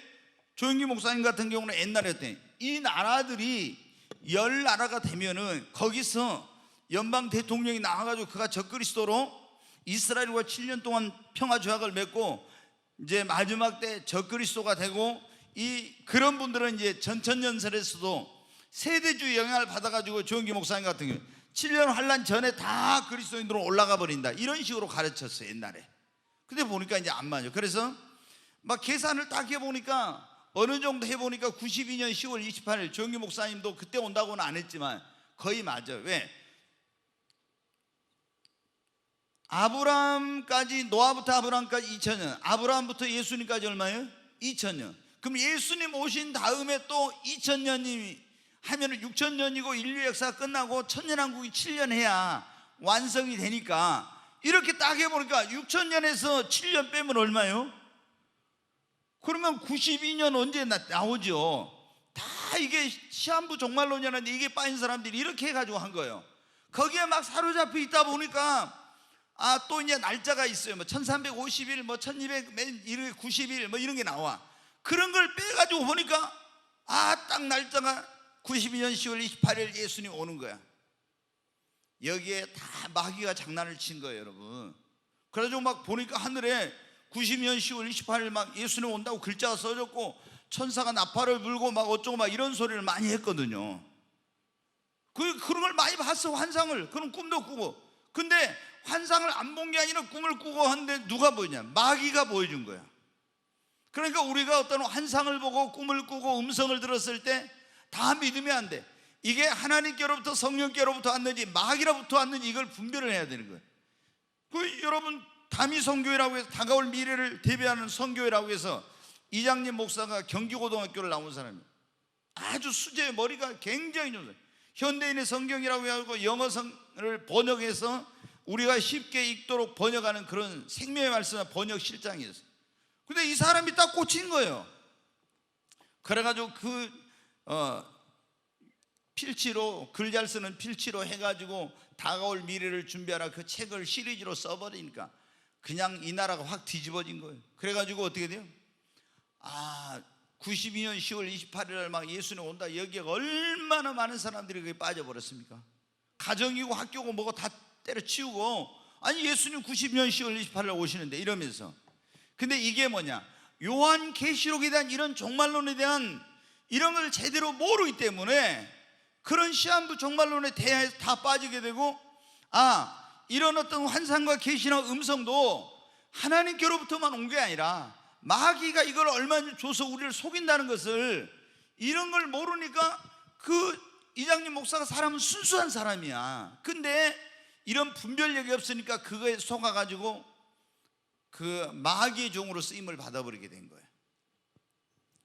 조영기 목사님 같은 경우는 옛날에 했더니 이 나라들이 10나라가 되면은 거기서 연방 대통령이 나와가지고 그가 적그리스도로 이스라엘과 7년 동안 평화 조약을 맺고 이제 마지막 때 적그리스도가 되고 그런 분들은 이제 전천년설에서도 세대주의 영향을 받아가지고 조영기 목사님 같은 경우 7년 환란 전에 다 그리스도인으로 올라가 버린다 이런 식으로 가르쳤어요 옛날에. 근데 보니까 이제 안 맞아요. 그래서 막 계산을 딱 해보니까 어느 정도 해보니까 92년 10월 28일 조영기 목사님도 그때 온다고는 안 했지만 거의 맞아요. 왜? 아브라함까지 노아부터 아브라함까지 2000년, 아브라함부터 예수님까지 얼마예요? 2000년. 그럼 예수님 오신 다음에 또 2000년이 하면은 6000년이고 인류 역사가 끝나고 천년왕국이 7년 해야 완성이 되니까 이렇게 딱 해보니까 6000년에서 7년 빼면 얼마예요? 그러면 92년 언제 나오죠? 다 이게 시한부 종말론이라는데 이게 빠진 사람들이 이렇게 해가지고 한 거예요. 거기에 막 사로잡혀 있다 보니까 또 이제 날짜가 있어요. 뭐 1350일, 뭐 1290일 뭐 이런 게 나와. 그런 걸 빼가지고 보니까 딱 날짜가 92년 10월 28일 예수님 오는 거야. 여기에 다 마귀가 장난을 친 거예요, 여러분. 그래가지고 막 보니까 하늘에 90년 10월 28일 막 예수님 온다고 글자가 써졌고 천사가 나팔을 불고 막 어쩌고 막 이런 소리를 많이 했거든요. 그런 걸 많이 봤어, 환상을. 그런 꿈도 꾸고. 근데 환상을 안 본 게 아니라 꿈을 꾸고 하는데 누가 보이냐? 마귀가 보여준 거야. 그러니까 우리가 어떤 환상을 보고 꿈을 꾸고 음성을 들었을 때 다 믿으면 안 돼. 이게 하나님께로부터 성령께로부터 왔는지 마귀로부터 왔는지 이걸 분별을 해야 되는 거예요. 여러분 다미 선교회라고 해서 다가올 미래를 대비하는 선교회라고 해서 이장님 목사가 경기고등학교를 나온 사람이에요. 아주 수제의 머리가 굉장히 좋아요. 현대인의 성경이라고 해가지고 영어를 번역해서 우리가 쉽게 읽도록 번역하는 그런 생명의 말씀의 번역 실장이었어요. 근데 이 사람이 딱 꽂힌 거예요. 그래가지고 필치로 글 잘 쓰는 필치로 해가지고 다가올 미래를 준비하라 그 책을 시리즈로 써버리니까 그냥 이 나라가 확 뒤집어진 거예요. 그래가지고 어떻게 돼요? 92년 10월 28일 날 막 예수님 온다. 여기에 얼마나 많은 사람들이 거기 빠져버렸습니까? 가정이고 학교고 뭐고 다 때려치우고 아니 예수님 90년 10월 28일 오시는데 이러면서. 근데 이게 뭐냐? 요한계시록에 대한 이런 종말론에 대한 이런 걸 제대로 모르기 때문에 그런 시한부 종말론에 대해서 다 빠지게 되고 이런 어떤 환상과 계시나 음성도 하나님께로부터만 온 게 아니라 마귀가 이걸 얼마나 줘서 우리를 속인다는 것을 이런 걸 모르니까 이장님 목사가 사람은 순수한 사람이야. 근데 이런 분별력이 없으니까 그거에 속아가지고 그 마귀의 종으로 쓰임을 받아버리게 된 거예요.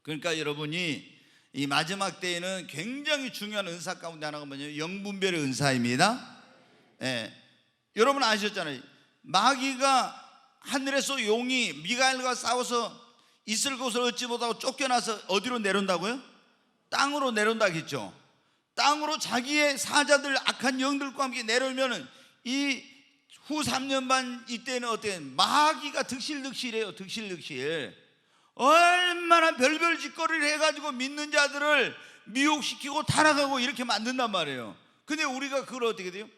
그러니까 여러분이 이 마지막 때에는 굉장히 중요한 은사 가운데 하나가 뭐냐면 영분별의 은사입니다. 여러분 아셨잖아요. 마귀가 하늘에서 용이 미가엘과 싸워서 있을 곳을 얻지 못하고 쫓겨나서 어디로 내려온다고요? 땅으로 내려온다겠죠. 땅으로 자기의 사자들 악한 영들과 함께 내려오면은 이 후 3년 반 이때는 어때? 마귀가 득실득실해요. 득실득실. 얼마나 별별 짓거리를 해가지고 믿는 자들을 미혹시키고 타락하고 이렇게 만든단 말이에요. 근데 우리가 그걸 어떻게 돼요?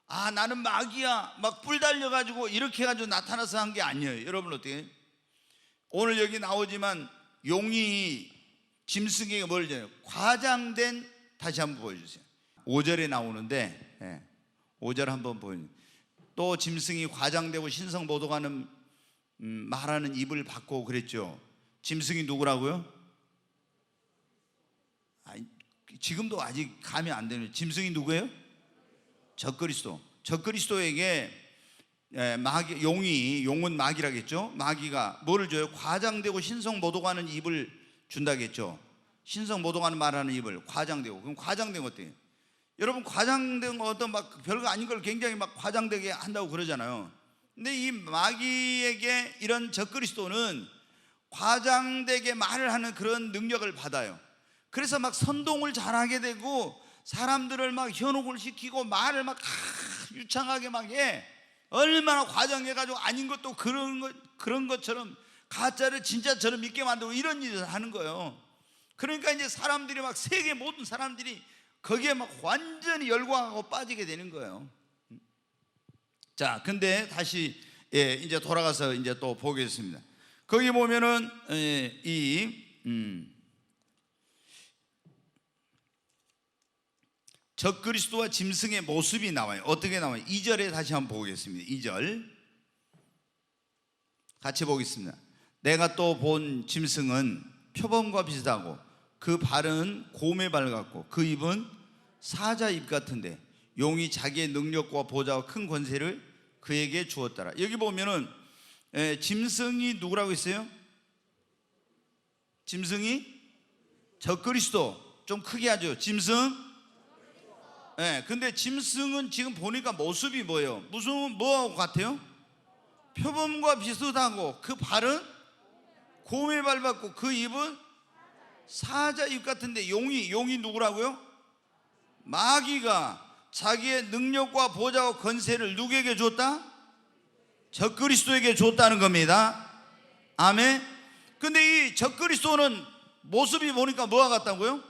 아, 나는 마귀야, 막 뿔 달려가지고 이렇게 해가지고 나타나서 한 게 아니에요. 여러분 어떻게 해요? 오늘 여기 나오지만 용이 짐승에게 뭘 줘요? 과장된, 다시 한번 보여주세요. 5절에 나오는데 5절 한번 보여주세요. 또 짐승이 과장되고 신성모독하는 말하는 입을 받고 그랬죠. 짐승이 누구라고요? 지금도 아직 감이 안 되는, 짐승이 누구예요? 적그리스도. 적그리스도에게 마귀, 용은 마귀라겠죠. 마귀가 뭐를 줘요? 과장되고 신성모독하는 입을 준다겠죠. 신성모독하는 말하는 입을, 과장되고. 그럼 과장된 거 어때요? 여러분, 과장된 거 어떤 막 별거 아닌 걸 굉장히 막 과장되게 한다고 그러잖아요. 근데 이 마귀에게 이런 적그리스도는 과장되게 말을 하는 그런 능력을 받아요. 그래서 막 선동을 잘하게 되고 사람들을 막 현혹을 시키고 말을 막 유창하게 막 해. 얼마나 과장해가지고 아닌 것도 그런 것처럼 가짜를 진짜처럼 믿게 만들고 이런 일을 하는 거예요. 그러니까 이제 사람들이 막 세계 모든 사람들이 거기에 막 완전히 열광하고 빠지게 되는 거예요. 자, 근데 다시 이제 돌아가서 이제 또 보겠습니다. 거기 보면은 적그리스도와 짐승의 모습이 나와요. 어떻게 나와요? 2절에 다시 한번 보겠습니다. 2절 같이 보겠습니다. 내가 또 본 짐승은 표범과 비슷하고 그 발은 곰의 발 같고 그 입은 사자 입 같은데 용이 자기의 능력과 보좌와 큰 권세를 그에게 주었더라. 여기 보면은 짐승이 누구라고 했어요? 짐승이 적그리스도. 좀 크게 하죠. 짐승. 근데 짐승은 지금 보니까 모습이 뭐예요? 무슨 뭐하고 같아요? 표범과 비슷하고 그 발은 곰의 발 같고 그 입은 사자 입 같은데 용이 누구라고요? 마귀가 자기의 능력과 보좌와 권세를 누구에게 줬다? 적그리스도에게 줬다는 겁니다. 아멘. 근데 이 적그리스도는 모습이 보니까 뭐와 같다고요?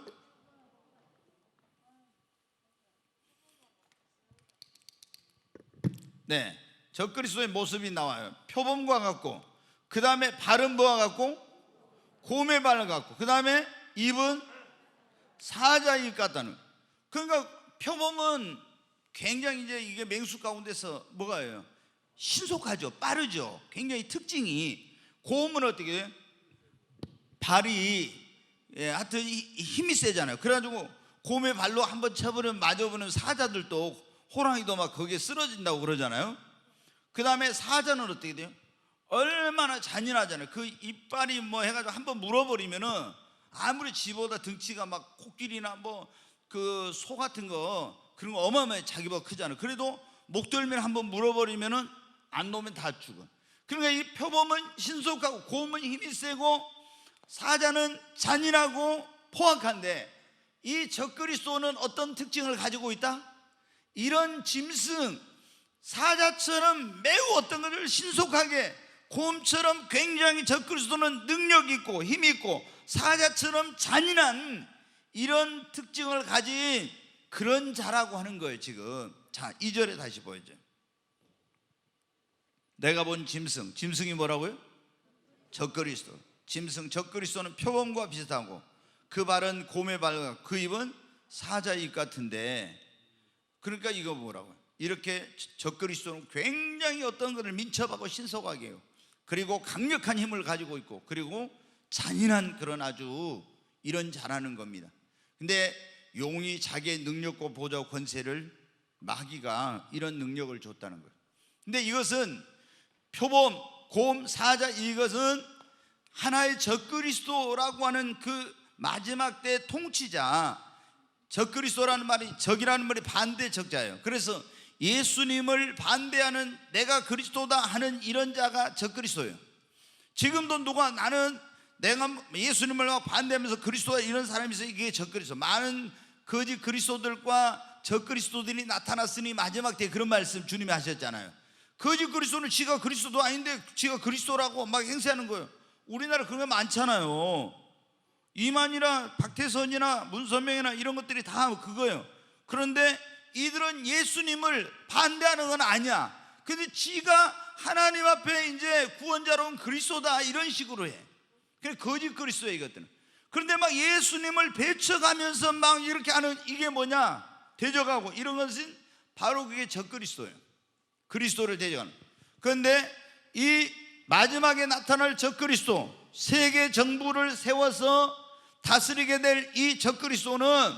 네, 적그리스도의 모습이 나와요. 표범과 같고, 그 다음에 발은 뭐와 같고? 곰의 발을 같고, 그 다음에 입은 사자 입 같다는. 그러니까 표범은 굉장히 이제 이게 맹수 가운데서 뭐가요? 신속하죠, 빠르죠. 굉장히 특징이. 곰은 어떻게 해요? 발이 하여튼 힘이 세잖아요. 그래가지고 곰의 발로 한번 쳐버리면 맞아보는 사자들도, 호랑이도 막 거기에 쓰러진다고 그러잖아요. 그 다음에 사자는 어떻게 돼요? 얼마나 잔인하잖아요. 그 이빨이 뭐 해가지고 한번 물어버리면은 아무리 지보다 등치가 막 코끼리나 뭐 그 소 같은 거 그런 거 어마어마하게 자기보다 크잖아요. 그래도 목덜미를 한번 물어버리면은 안 놓으면 다 죽어. 그러니까 이 표범은 신속하고 곰은 힘이 세고 사자는 잔인하고 포악한데 이 적그리스도는 어떤 특징을 가지고 있다? 이런 짐승, 사자처럼 매우 어떤 것을 신속하게, 곰처럼 굉장히 적그리스도는 능력 있고 힘 있고 사자처럼 잔인한 이런 특징을 가진 그런 자라고 하는 거예요 지금. 자, 2절에 다시 보여줘요. 내가 본 짐승이 뭐라고요? 적그리스도. 짐승, 적그리스도는 표범과 비슷하고 그 발은 곰의 발 같고 그 입은 사자 입 같은데, 그러니까 이거 뭐라고요? 이렇게 적그리스도는 굉장히 어떤 것을 민첩하고 신속하게 해요. 그리고 강력한 힘을 가지고 있고 그리고 잔인한 그런 아주 이런 자라는 겁니다. 근데 용이 자기의 능력과 보좌와 권세를, 마귀가 이런 능력을 줬다는 거예요. 근데 이것은 표범, 곰, 사자, 이것은 하나의 적그리스도라고 하는 그 마지막 때 통치자. 적그리스도라는 말이, 적이라는 말이 반대 적자예요. 그래서 예수님을 반대하는, 내가 그리스도다 하는 이런 자가 적그리스도예요. 지금도 누가 내가 예수님을 반대하면서 그리스도다 이런 사람이 있어요. 이게 적그리스도. 많은 거짓 그리스도들과 적그리스도들이 나타났으니 마지막 때 그런 말씀 주님이 하셨잖아요. 거짓 그리스도는 지가 그리스도도 아닌데 지가 그리스도라고 막 행세하는 거예요. 우리나라 그런 거 많잖아요. 이만이나 박태선이나 문선명이나 이런 것들이 다 그거예요. 그런데 이들은 예수님을 반대하는 건 아니야. 근데 지가 하나님 앞에 이제 구원자로 온 그리스도다 이런 식으로 해. 그래 거짓 그리스도야 이것들은. 그런데 막 예수님을 배척하면서 막 이렇게 하는 이게 뭐냐? 대적하고 이런 것은 바로 그게 적그리스도예요. 그리스도를 대적하는. 그런데 이 마지막에 나타날 적그리스도, 세계 정부를 세워서 다스리게 될 이 적그리스도는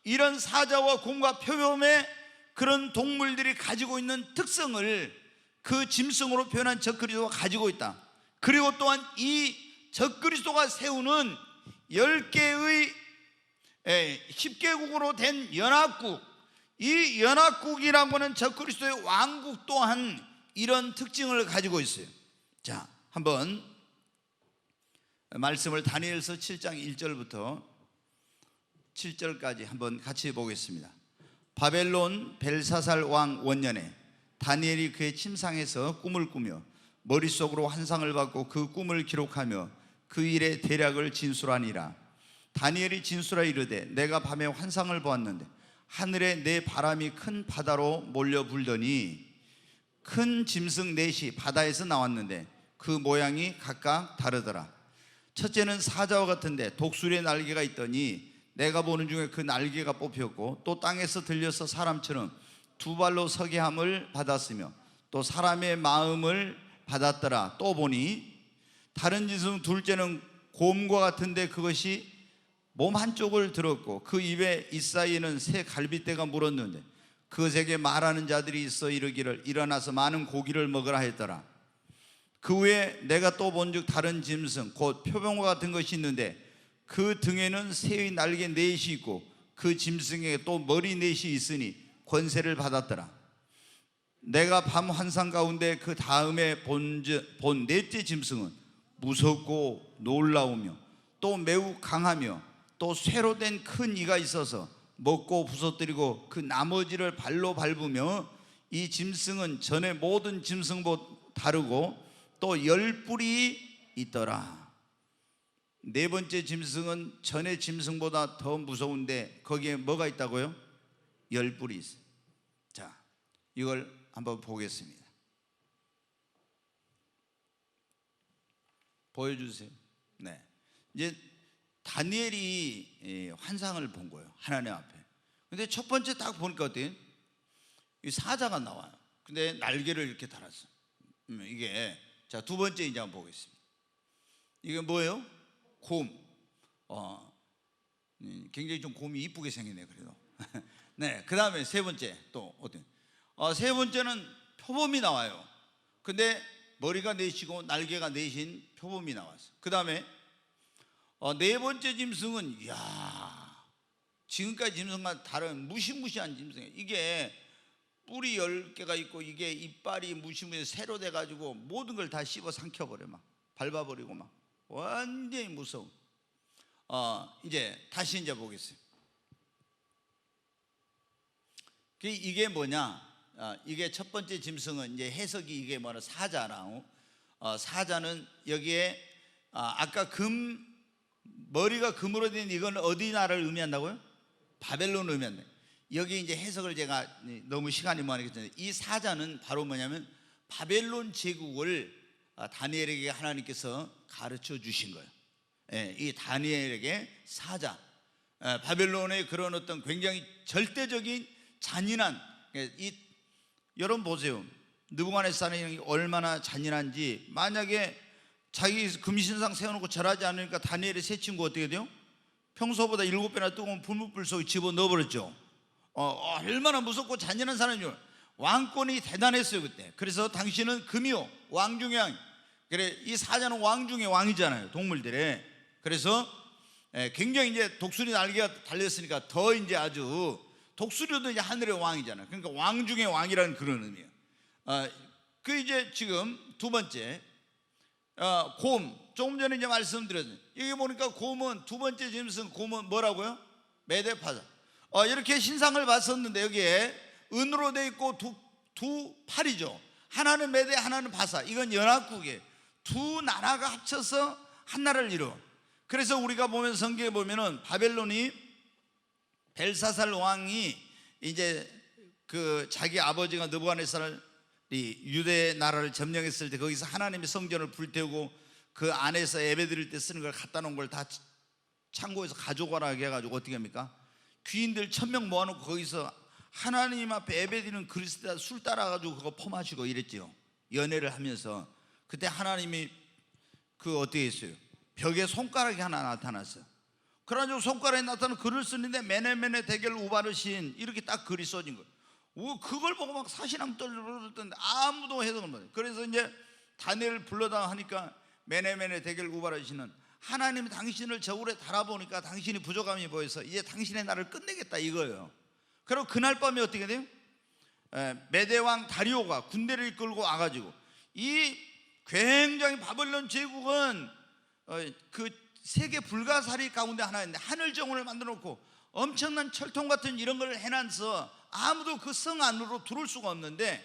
이런 사자와 곰과 표범의 그런 동물들이 가지고 있는 특성을 그 짐승으로 표현한 적그리스도가 가지고 있다. 그리고 또한 이 적그리스도가 세우는 10개의 10개국으로 된 연합국, 이 연합국이라고 하는 적그리스도의 왕국 또한 이런 특징을 가지고 있어요. 자, 한번 말씀을 다니엘서 7장 1절부터 7절까지 한번 같이 보겠습니다. 바벨론 벨사살 왕 원년에 다니엘이 그의 침상에서 꿈을 꾸며 머릿속으로 환상을 받고 그 꿈을 기록하며 그 일의 대략을 진술하니라. 다니엘이 진술하 이르되 내가 밤에 환상을 보았는데 하늘에 네 바람이 큰 바다로 몰려 불더니 큰 짐승 넷이 바다에서 나왔는데 그 모양이 각각 다르더라. 첫째는 사자와 같은데 독수리의 날개가 있더니 내가 보는 중에 그 날개가 뽑혔고 또 땅에서 들려서 사람처럼 두 발로 서게 함을 받았으며 또 사람의 마음을 받았더라. 또 보니 다른 짐승 둘째는 곰과 같은데 그것이 몸 한쪽을 들었고 그 입에 잇사이에는 새 갈빗대가 물었는데 그것에게 말하는 자들이 있어 이르기를 일어나서 많은 고기를 먹으라 했더라. 그 후에 내가 또 본즉 다른 짐승 곧 표범과 같은 것이 있는데 그 등에는 새의 날개 넷이 있고 그 짐승에게 또 머리 넷이 있으니 권세를 받았더라. 내가 밤 환상 가운데 그 다음에 본 넷째 짐승은 무섭고 놀라우며 또 매우 강하며 또 쇠로 된 큰 이가 있어서 먹고 부서뜨리고 그 나머지를 발로 밟으며 이 짐승은 전에 모든 짐승보다 다르고 또 10뿔이 있더라. 네 번째 짐승은 전의 짐승보다 더 무서운데 거기에 뭐가 있다고요? 10뿔이 있어요. 자, 이걸 한번 보겠습니다. 보여주세요. 네, 이제 다니엘이 환상을 본 거예요, 하나님 앞에. 근데 첫 번째 딱 보니까 어때요? 이 사자가 나와요. 근데 날개를 이렇게 달았어. 이게 자, 두 번째 이제 한번 보겠습니다. 이게 뭐예요? 곰. 굉장히 좀 곰이 이쁘게 생기네 그래도. 네, 그 다음에 세 번째 또 어떤? 세 번째는 표범이 나와요. 근데 머리가 넷이고 날개가 넷인 표범이 나왔어. 그 다음에 네 번째 짐승은 이야, 지금까지 짐승과 다른 무시무시한 짐승이에요. 이게 뿔이 10개가 있고 이게 이빨이 무시무시해 새로 돼가지고 모든 걸 다 씹어 삼켜버려, 막 밟아버리고 막 완전히 무서워. 이제 다시 이제 보겠어요. 이게 뭐냐? 이게 첫 번째 짐승은 이제 해석이 이게 뭐냐? 사자라고. 사자는 여기에 아까 머리가 금으로 된 이건 어디 나라를 의미한다고요? 바벨론을 의미한다. 여기 이제 해석을 제가 너무 시간이 많이 걸렸는데 이 사자는 바로 뭐냐면 바벨론 제국을 다니엘에게 하나님께서 가르쳐 주신 거예요. 이 다니엘에게 사자, 바벨론의 그런 어떤 굉장히 절대적인 잔인한, 여러분 보세요. 느부갓네살이 얼마나 잔인한지. 만약에 자기 금신상 세워놓고 절하지 않으니까 다니엘의 세 친구 어떻게 돼요? 평소보다 7배나 뜨거운 불못불 속에 집어넣어버렸죠. 얼마나 무섭고 잔인한 사람이요. 왕권이 대단했어요 그때. 그래서 당신은 금이요, 왕 중의 왕. 그래, 이 사자는 왕 중의 왕이잖아요, 동물들의. 그래서 굉장히 이제 독수리 날개가 달렸으니까 더 이제 아주, 독수리도 이제 하늘의 왕이잖아요. 그러니까 왕 중의 왕이라는 그런 의미예요. 그 이제 지금 두 번째 곰, 조금 전에 이제 말씀드렸어요. 여기 보니까 곰은 두 번째 짐승, 곰은 뭐라고요? 메대파자. 이렇게 신상을 봤었는데 여기에 은으로 돼 있고 두 팔이죠. 하나는 메대, 하나는 바사. 이건 연합국이에요. 두 나라가 합쳐서 한 나라를 이루어. 그래서 우리가 보면 성경에 보면은 바벨론이 벨사살 왕이 이제 그 자기 아버지가 느부갓네살이 유대 나라를 점령했을 때 거기서 하나님의 성전을 불태우고 그 안에서 예배드릴 때 쓰는 걸 갖다 놓은 걸 다 창고에서 가져가라 해가지고 어떻게 합니까? 귀인들 1000명 모아놓고 거기서 하나님 앞에 예배드리는 그리스도다 술 따라가지고 그거 퍼마시고 이랬죠. 연애를 하면서 그때 하나님이 그 어떻게 했어요? 벽에 손가락이 하나 나타났어요. 그래가지고 손가락에 나타나는 글을 쓰는데 메네메네 대겔 우바르신 이렇게 딱 글이 써진 거예요. 그걸 보고 막 사시랑 떨던데 아무도 해석을 못해요. 그래서 이제 다니엘을 불러다 하니까 메네메네 대겔 우바르신은 하나님이 당신을 저울에 달아보니까 당신이 부족함이 보여서 이제 당신의 나를 끝내겠다 이거예요. 그리고 그날 밤에 어떻게 돼요? 메대왕 다리오가 군대를 이끌고 와가지고 이 굉장히 바벨론 제국은 그 세계 불가사리 가운데 하나인데 하늘 정원을 만들어 놓고 엄청난 철통 같은 이런 걸 해놔서 아무도 그 성 안으로 들어올 수가 없는데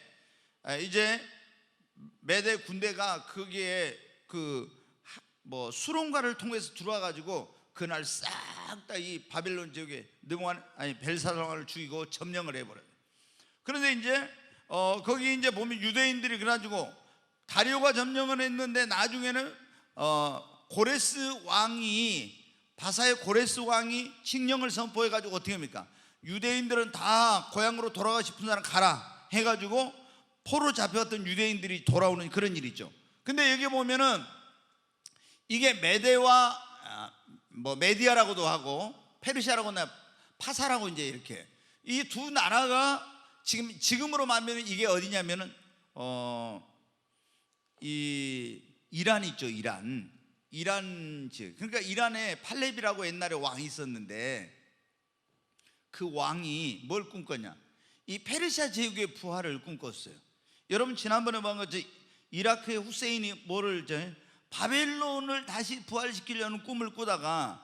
이제 메대 군대가 거기에 그 뭐 수론가를 통해서 들어와 가지고 그날 싹 다 이 바벨론 지역에 벨사살 왕을 죽이고 점령을 해버려요. 그런데 이제 거기 이제 보면 유대인들이 그래가지고 다리오가 점령을 했는데 나중에는 고레스 왕이 바사의 고레스 왕이 칙령을 선포해 가지고 어떻게 합니까? 유대인들은 다 고향으로 돌아가고 싶은 사람 가라 해가지고 포로 잡혀왔던 유대인들이 돌아오는 그런 일이 있죠. 근데 여기 보면은 이게 메대와 뭐 메디아라고도 하고 페르시아라고나 파사라고 이제 이렇게 이 두 나라가 지금으로 말하면 이게 어디냐면은 이 이란 있죠. 이란 지역. 그러니까 이란에 팔레비라고 옛날에 왕이 있었는데 그 왕이 뭘 꿈꿨냐? 이 페르시아 제국의 부활을 꿈꿨어요. 여러분 지난번에 본 것처럼 이라크의 후세인이 뭐를 바벨론을 다시 부활시키려는 꿈을 꾸다가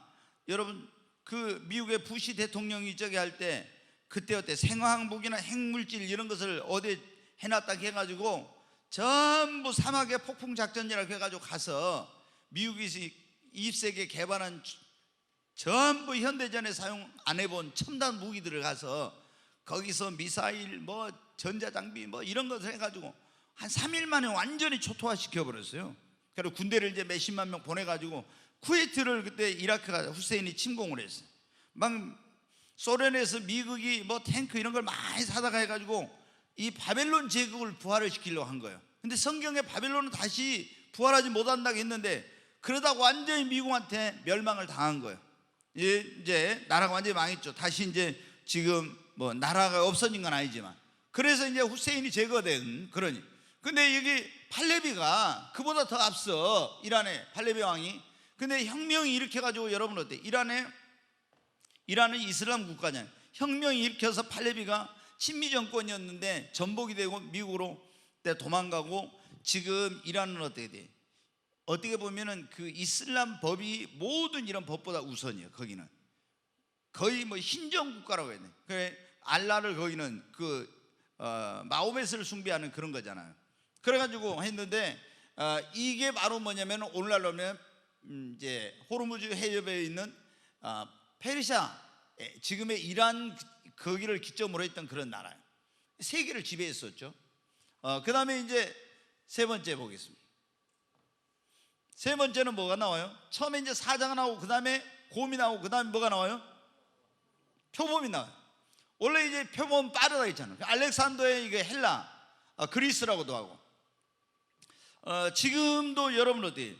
여러분 그 미국의 부시 대통령이 저기 할 때 그때 어때 생화항복이나 핵물질 이런 것을 어디 해놨다 해가지고 전부 사막의 폭풍 작전이라고 해가지고 가서 미국이 20세기에 개발한 전부 현대전에 사용 안 해본 첨단 무기들을 가서 거기서 미사일 뭐 전자장비 뭐 이런 것을 해가지고 한 3일 만에 완전히 초토화 시켜버렸어요. 그리고 군대를 이제 몇십만 명 보내가지고 쿠웨이트를 그때 이라크가 후세인이 침공을 했어요. 막 소련에서 미국이 뭐 탱크 이런 걸 많이 사다가 해가지고 이 바벨론 제국을 부활을 시키려고 한 거예요. 근데 성경에 바벨론은 다시 부활하지 못한다고 했는데 그러다 완전히 미국한테 멸망을 당한 거예요. 이제 나라가 완전히 망했죠. 다시 이제 지금 뭐 나라가 없어진 건 아니지만 그래서 이제 후세인이 제거된 그러니. 근데 여기 팔레비가 그보다 더 앞서 이란의 팔레비 왕이 근데 혁명이 일으켜가지고 여러분 어때? 이란은 이슬람 국가잖아요. 혁명이 일으켜서 팔레비가 친미 정권이었는데 전복이 되고 미국으로 도망가고 지금 이란은 어떻게 돼? 어떻게 보면은 그 이슬람 법이 모든 이런 법보다 우선이에요. 거기는 거의 뭐 신정 국가라고 해야 돼. 그래 알라를 거기는 마호메트를 숭배하는 그런 거잖아요. 그래가지고 했는데 이게 바로 뭐냐면 오늘날로 하면 이제 호르무즈 해협에 있는 페르시아 지금의 이란 거기를 기점으로 했던 그런 나라예요. 세계를 지배했었죠. 그 다음에 이제 세 번째 보겠습니다. 세 번째는 뭐가 나와요? 처음에 이제 사자가 나오고 그 다음에 곰이 나오고 그 다음에 뭐가 나와요? 표범이 나와요. 원래 이제 표범 빠르다 했잖아요. 알렉산더의 이게 헬라 그리스라고도 하고 지금도 여러분 어때요?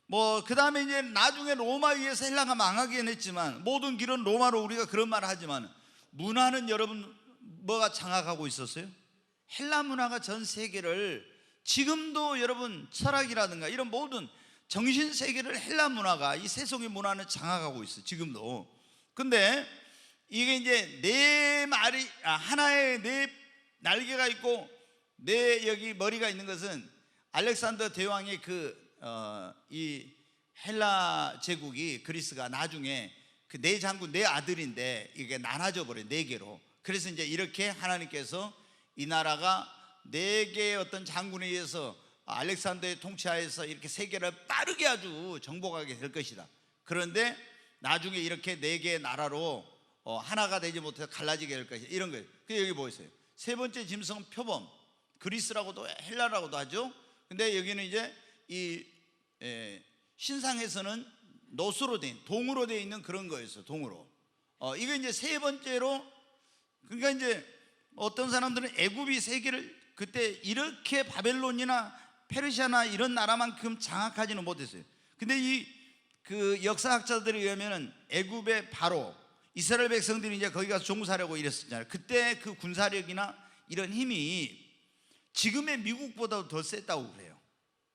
뭐 그 다음에 이제 나중에 로마에 의해서 헬라가 망하긴 했지만 모든 길은 로마로 우리가 그런 말을 하지만 문화는 여러분 뭐가 장악하고 있었어요? 헬라 문화가 전 세계를 지금도 여러분 철학이라든가 이런 모든 정신 세계를 헬라 문화가 이 세속의 문화는 장악하고 있어요. 지금도. 근데 이게 이제 하나의 네 날개가 있고 네 여기 머리가 있는 것은 알렉산더 대왕의 이 헬라 제국이 그리스가 나중에 그 네 장군 네 아들인데 이게 나눠져 버려 네 개로. 그래서 이제 이렇게 하나님께서 이 나라가 네 개의 어떤 장군에 의해서 알렉산더의 통치하에서 이렇게 세계를 빠르게 아주 정복하게 될 것이다. 그런데 나중에 이렇게 네 개의 나라로 하나가 되지 못해서 갈라지게 될 것이다. 이런 거예요. 그 여기 보이세요. 세 번째 짐승은 표범, 그리스라고도 헬라라고도 하죠. 근데 여기는 이제 이 신상에서는 노수로 된 동으로 되어 있는 그런 거였어. 동으로. 이거 이제 세 번째로, 그러니까 이제 어떤 사람들은 애굽이 세계를 그때 이렇게 바벨론이나 페르시아나 이런 나라만큼 장악하지는 못했어요. 근데 이 그 역사학자들에 의하면은 애굽의 바로 이스라엘 백성들이 이제 거기 가서 종살하고 이랬었잖아요. 그때 그 군사력이나 이런 힘이 지금의 미국보다도 더 셌다고 그래요.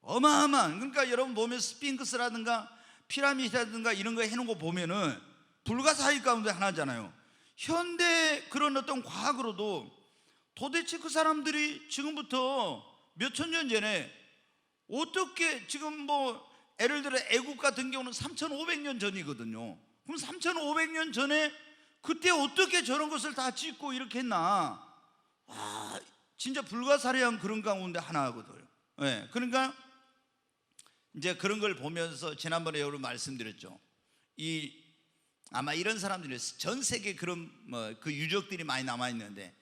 어마어마한. 그러니까 여러분 보면 스핑크스라든가 피라미드라든가 이런 거 해놓은 거 보면은 불가사의 가운데 하나잖아요. 현대 그런 어떤 과학으로도 도대체 그 사람들이 지금부터 몇천 년 전에 어떻게, 지금 뭐 예를 들어 애국 같은 경우는 3,500년 전이거든요. 그럼 3,500년 전에 그때 어떻게 저런 것을 다 짓고 이렇게 했나? 진짜 불가사의한 그런 가운데 하나거든요. 네, 그러니까 이제 그런 걸 보면서 지난번에 여러분 말씀드렸죠. 아마 이런 사람들이 전 세계 그런 그 유적들이 많이 남아 있는데,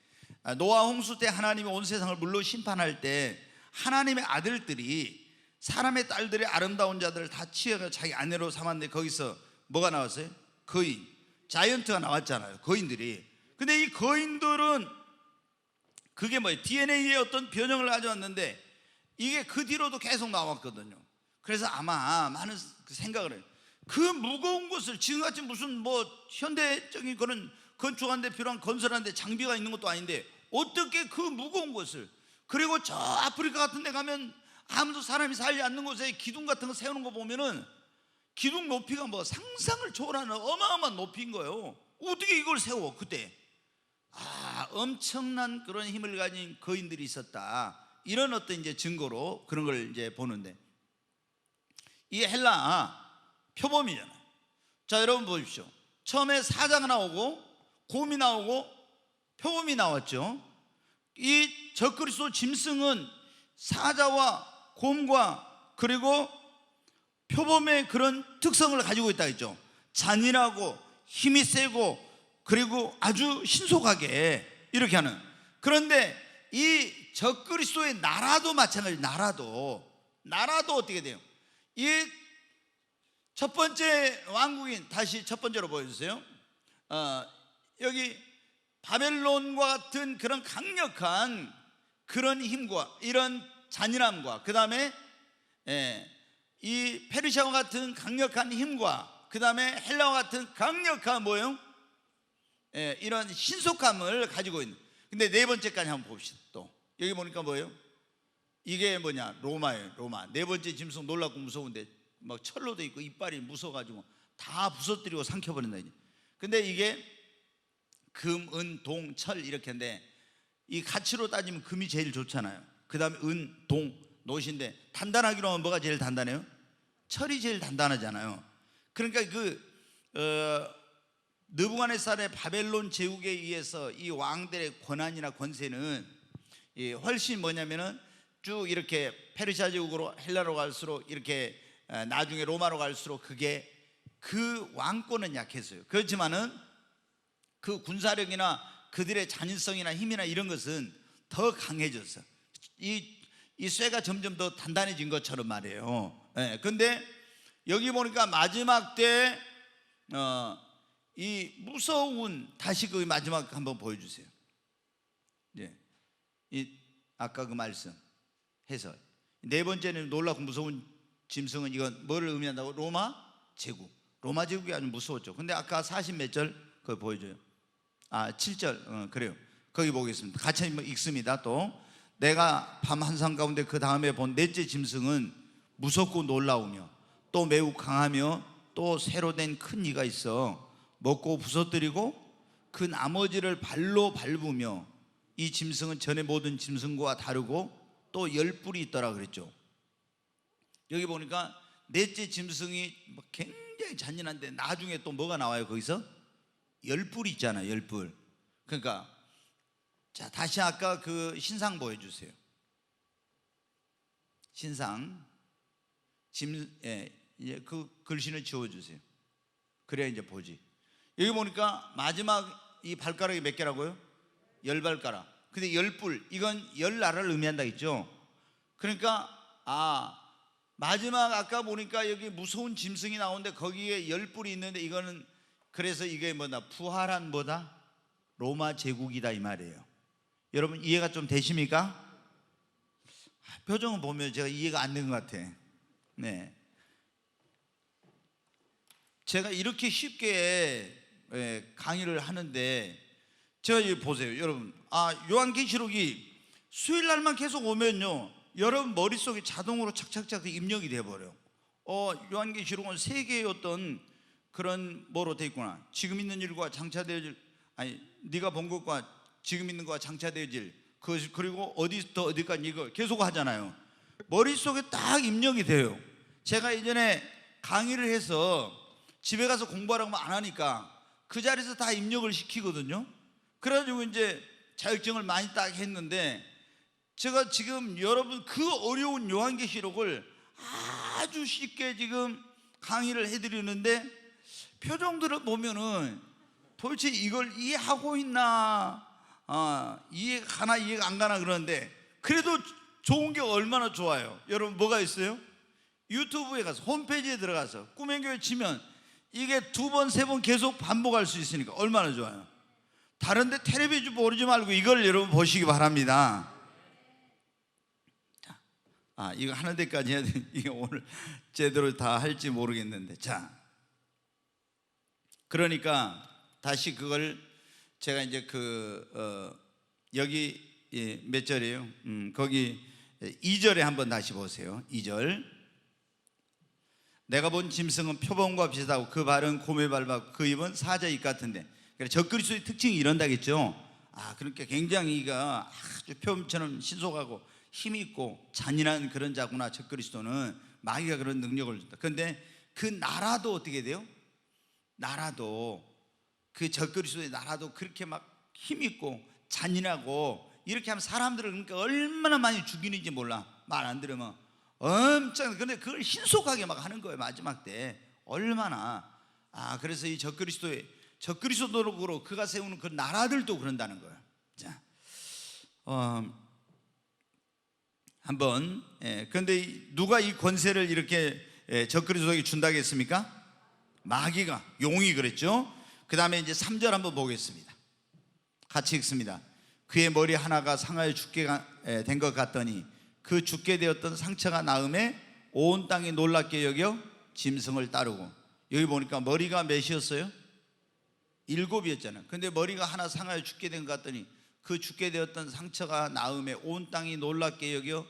노아 홍수 때 하나님이 온 세상을 물로 심판할 때 하나님의 아들들이 사람의 딸들의 아름다운 자들을 다 취해서 자기 아내로 삼았는데 거기서 뭐가 나왔어요? 거인, 자이언트가 나왔잖아요. 거인들이. 근데 이 거인들은 그게 뭐예요? DNA의 어떤 변형을 가져왔는데 이게 그 뒤로도 계속 나왔거든요. 그래서 아마 많은 생각을 해요. 그 무거운 것을 지금같이 무슨 뭐 현대적인 그런 건축하는데 필요한 건설하는데 장비가 있는 것도 아닌데 어떻게 그 무거운 것을, 그리고 저 아프리카 같은 데 가면 아무도 사람이 살지 않는 곳에 기둥 같은 거 세우는 거 보면은 기둥 높이가 뭐 상상을 초월하는 어마어마한 높이인 거예요. 어떻게 이걸 세워 그때? 엄청난 그런 힘을 가진 거인들이 있었다. 이런 어떤 이제 증거로 그런 걸 이제 보는데, 이 헬라 표범이잖아요. 자, 여러분 보십시오. 처음에 사자가 나오고 곰이 나오고 표범이 나왔죠. 이 적그리스도 짐승은 사자와 곰과 그리고 표범의 그런 특성을 가지고 있다 했죠. 잔인하고 힘이 세고 그리고 아주 신속하게 이렇게 하는. 그런데 이 적그리스도의 나라도 마찬가지. 나라도 어떻게 돼요? 이 첫 번째 왕국인, 다시 첫 번째로 보여주세요. 여기 바벨론과 같은 그런 강력한 그런 힘과 이런 잔인함과, 그 다음에 이 페르시아와 같은 강력한 힘과, 그 다음에 헬라와 같은 강력한 뭐예요? 이런 신속함을 가지고 있는. 근데 네 번째까지 한번 봅시다. 또 여기 보니까 뭐예요? 이게 뭐냐? 로마예요. 로마. 네 번째 짐승 놀랍고 무서운데 막 철로 돼 있고 이빨이 무서워가지고 다 부서뜨리고 삼켜버린다. 근데 이게 금, 은, 동, 철 이렇게인데 이 가치로 따지면 금이 제일 좋잖아요. 그 다음에 은, 동, 노신데 단단하기로 하면 뭐가 제일 단단해요? 철이 제일 단단하잖아요. 그러니까 느부갓네살의 바벨론 제국에 의해서 이 왕들의 권한이나 권세는 훨씬 뭐냐면은 쭉 이렇게 페르시아 제국으로 헬라로 갈수록 이렇게 나중에 로마로 갈수록 그게 그 왕권은 약했어요. 그렇지만은 그 군사력이나 그들의 잔인성이나 힘이나 이런 것은 더 강해졌어. 이 쇠가 점점 더 단단해진 것처럼 말이에요. 근데 여기 보니까 마지막 때 이 무서운, 다시 그 마지막 한번 보여주세요. 아까 그 말씀 해설. 네 번째는 놀랍고 무서운 짐승은 이건 뭐를 의미한다고? 로마 제국. 로마 제국이 아주 무서웠죠. 근데 아까 40 몇 절 그거 보여줘요. 7절 그래요. 거기 보겠습니다. 같이 읽습니다. 또 내가 밤 한상 가운데 그 다음에 본 넷째 짐승은 무섭고 놀라우며 또 매우 강하며 또 새로 된 큰 이가 있어 먹고 부서뜨리고 그 나머지를 발로 밟으며 이 짐승은 전의 모든 짐승과 다르고 또 10뿔이 있더라 그랬죠. 여기 보니까 넷째 짐승이 굉장히 잔인한데 나중에 또 뭐가 나와요? 거기서 열뿔 있잖아요. 열뿔. 그러니까 자, 다시 아까 그 신상 보여주세요. 신상 이제 그 글씨는 지워주세요. 그래야 이제 보지. 여기 보니까 마지막 이 발가락이 몇 개라고요? 10발가락. 근데 열뿔, 이건 열 나라를 의미한다 했죠. 그러니까 마지막 아까 보니까 여기 무서운 짐승이 나오는데 거기에 열뿔이 있는데 이거는 그래서 이게 뭐다? 부활한 뭐다? 로마 제국이다 이 말이에요. 여러분 이해가 좀 되십니까? 표정을 보면 제가 이해가 안 된 것 같아. 네. 제가 이렇게 쉽게 강의를 하는데 제가 여기 보세요. 여러분 요한계시록이 수요일 날만 계속 오면요 여러분 머릿속에 자동으로 착착착 입력이 돼버려요. 요한계시록은 세 개의 어떤 그런 뭐로 돼 있구나. 지금 있는 일과 장차되어질, 네가 본 것과 지금 있는 것과 장차되어질, 그리고 어디부터 어디까지 이거 계속 하잖아요. 머릿속에 딱 입력이 돼요. 제가 예전에 강의를 해서 집에 가서 공부하라고 안 하니까 그 자리에서 다 입력을 시키거든요. 그래가지고 이제 자격증을 많이 딱 했는데, 제가 지금 여러분 그 어려운 요한계시록을 아주 쉽게 지금 강의를 해드리는데 표정들을 보면은 도대체 이걸 이해하고 있나, 이해가 가나 이해가 안 가나 그러는데, 그래도 좋은 게 얼마나 좋아요. 여러분 뭐가 있어요? 유튜브에 가서 홈페이지에 들어가서 꿈의 교회 치면 이게 2번, 3번 계속 반복할 수 있으니까 얼마나 좋아요. 다른데 텔레비전 보지 말고 이걸 여러분 보시기 바랍니다. 이거 하는 데까지 해야 돼. 이게 오늘 제대로 다 할지 모르겠는데. 자, 그러니까 다시 그걸 제가 이제 여기 몇 절이에요? 거기 2절에 한번 다시 보세요. 2절. 내가 본 짐승은 표범과 비슷하고 그 발은 곰의 발과 그 입은 사자 입 같은데. 그러니까 적그리스도의 특징이 이런다겠죠. 그러니까 굉장히 이가 아주 표범처럼 신속하고 힘이 있고 잔인한 그런 자구나. 적그리스도는 마귀가 그런 능력을 준다. 그런데 그 나라도 어떻게 돼요? 나라도 그 적그리스도의 나라도 그렇게 막 힘 있고 잔인하고 이렇게 하면 사람들을 그러니까 얼마나 많이 죽이는지 몰라. 말 안 들으면 엄청. 근데 그걸 신속하게 막 하는 거예요. 마지막 때 얼마나. 그래서 이 적그리스도로 그가 세우는 그 나라들도 그런다는 거예요. 자, 한번 그런데 누가 이 권세를 이렇게 적그리스도에게 준다고 했습니까? 마귀가, 용이 그랬죠. 그 다음에 이제 3절 한번 보겠습니다. 같이 읽습니다. 그의 머리 하나가 상하여 죽게 된 것 같더니 그 죽게 되었던 상처가 나음에 온 땅이 놀랍게 여겨 짐승을 따르고. 여기 보니까 머리가 몇이었어요? 7이었잖아요. 근데 머리가 하나 상하여 죽게 된 것 같더니 그 죽게 되었던 상처가 나음에 온 땅이 놀랍게 여겨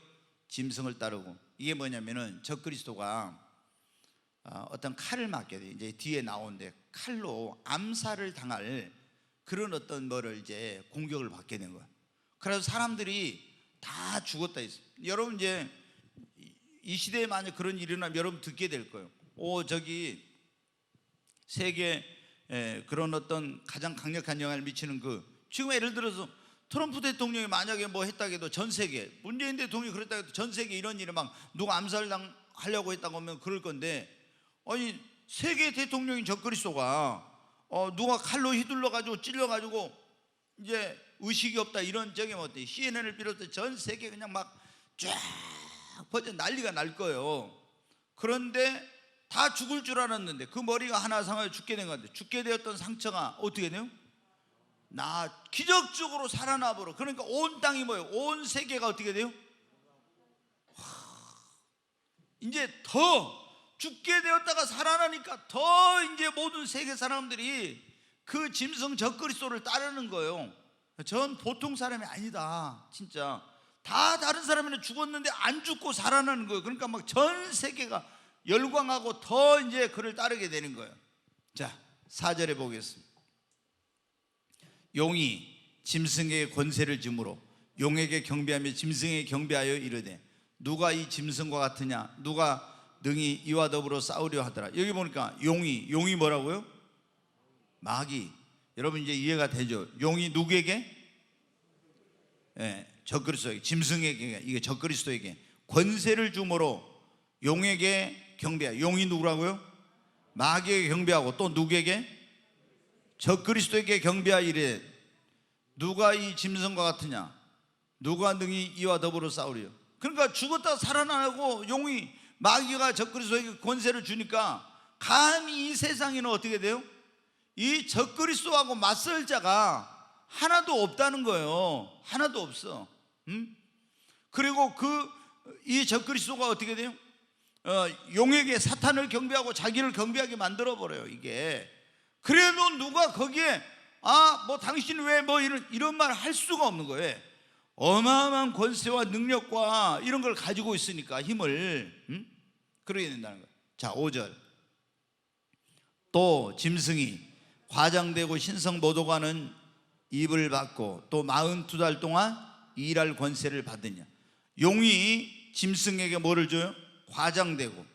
짐승을 따르고. 이게 뭐냐면은 적그리스도가 어떤 칼을 맞게 돼. 이제 뒤에 나오는데 칼로 암살을 당할 그런 어떤 뭐를 이제 공격을 받게 된 거야. 그래서 사람들이 다 죽었다 했어요. 여러분 이제 이 시대에 만약 그런 일이 일어나면 여러분 듣게 될 거예요. 저기 세계 그런 어떤 가장 강력한 영향을 미치는 지금 예를 들어서 트럼프 대통령이 만약에 뭐 했다고 해도 전 세계, 문재인 대통령이 그랬다고 해도 전 세계 이런 일에 막 누가 암살하려고 했다고 하면 그럴 건데, 아니 세계 대통령인 적그리스도가 누가 칼로 휘둘러가지고 찔러가지고 이제 의식이 없다 이런 적이 어때? CNN을 비롯해 전 세계 그냥 막 쫙 퍼져 난리가 날 거예요. 그런데 다 죽을 줄 알았는데 그 머리가 하나 상하여 죽게 된 건데, 죽게 되었던 상처가 어떻게 돼요? 기적적으로 살아나 버려. 그러니까 온 땅이 뭐예요? 온 세계가 어떻게 돼요? 이제 더 죽게 되었다가 살아나니까 더 이제 모든 세계 사람들이 그 짐승 적그리스도를 따르는 거예요. 전 보통 사람이 아니다. 진짜 다 다른 사람은 죽었는데 안 죽고 살아나는 거예요. 그러니까 막 전 세계가 열광하고 더 이제 그를 따르게 되는 거예요. 자, 4절에 보겠습니다. 용이 짐승에게 권세를 주므로 용에게 경배하며 짐승에게 경배하여 이르되 누가 이 짐승과 같으냐? 누가 능히 이와 더불어 싸우려 하더라. 여기 보니까 용이 뭐라고요? 마귀. 여러분 이제 이해가 되죠? 용이 누구에게? 적그리스도에게, 짐승에게, 이게 적그리스도에게 권세를 주므로 용에게 경배하고. 용이 누구라고요? 마귀에게 경배하고 또 누구에게? 적그리스도에게 경배하이래. 누가 이 짐승과 같으냐? 누가 능히 이와 더불어 싸우려? 그러니까 죽었다 살아나고 용이, 마귀가 적그리스도에게 권세를 주니까 감히 이 세상에는 어떻게 돼요? 이 적그리스도하고 맞설 자가 하나도 없다는 거예요. 하나도 없어. 그리고 이 적그리스도가 어떻게 돼요? 용에게 사탄을 경배하고 자기를 경배하게 만들어 버려요. 이게 그래도 누가 거기에 뭐 당신 왜 뭐 이런 말 할 수가 없는 거예요. 어마어마한 권세와 능력과 이런 걸 가지고 있으니까 힘을 그러게 된다는 거예요. 자, 5절. 또 짐승이 과장되고 신성 모독하는 입을 받고 또 42달 동안 일할 권세를 받으냐. 용이 짐승에게 뭐를 줘요? 과장되고,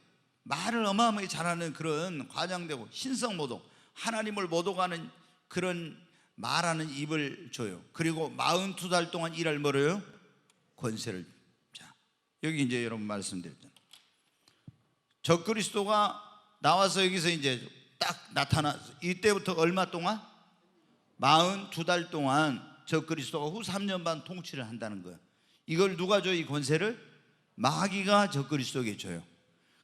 말을 어마어마하게 잘하는 그런 과장되고 신성 모독, 하나님을 모독하는 그런 말하는 입을 줘요. 그리고 42달 동안 일할 뭐래요? 권세를. 자, 여기 이제 여러분 말씀드렸잖아요. 적그리스도가 나와서 여기서 이제 딱 나타나, 이때부터 얼마 동안? 42달 동안 적그리스도가 후 3년 반 통치를 한다는 거예요. 이걸 누가 줘요? 이 권세를? 마귀가 적그리스도에게 줘요.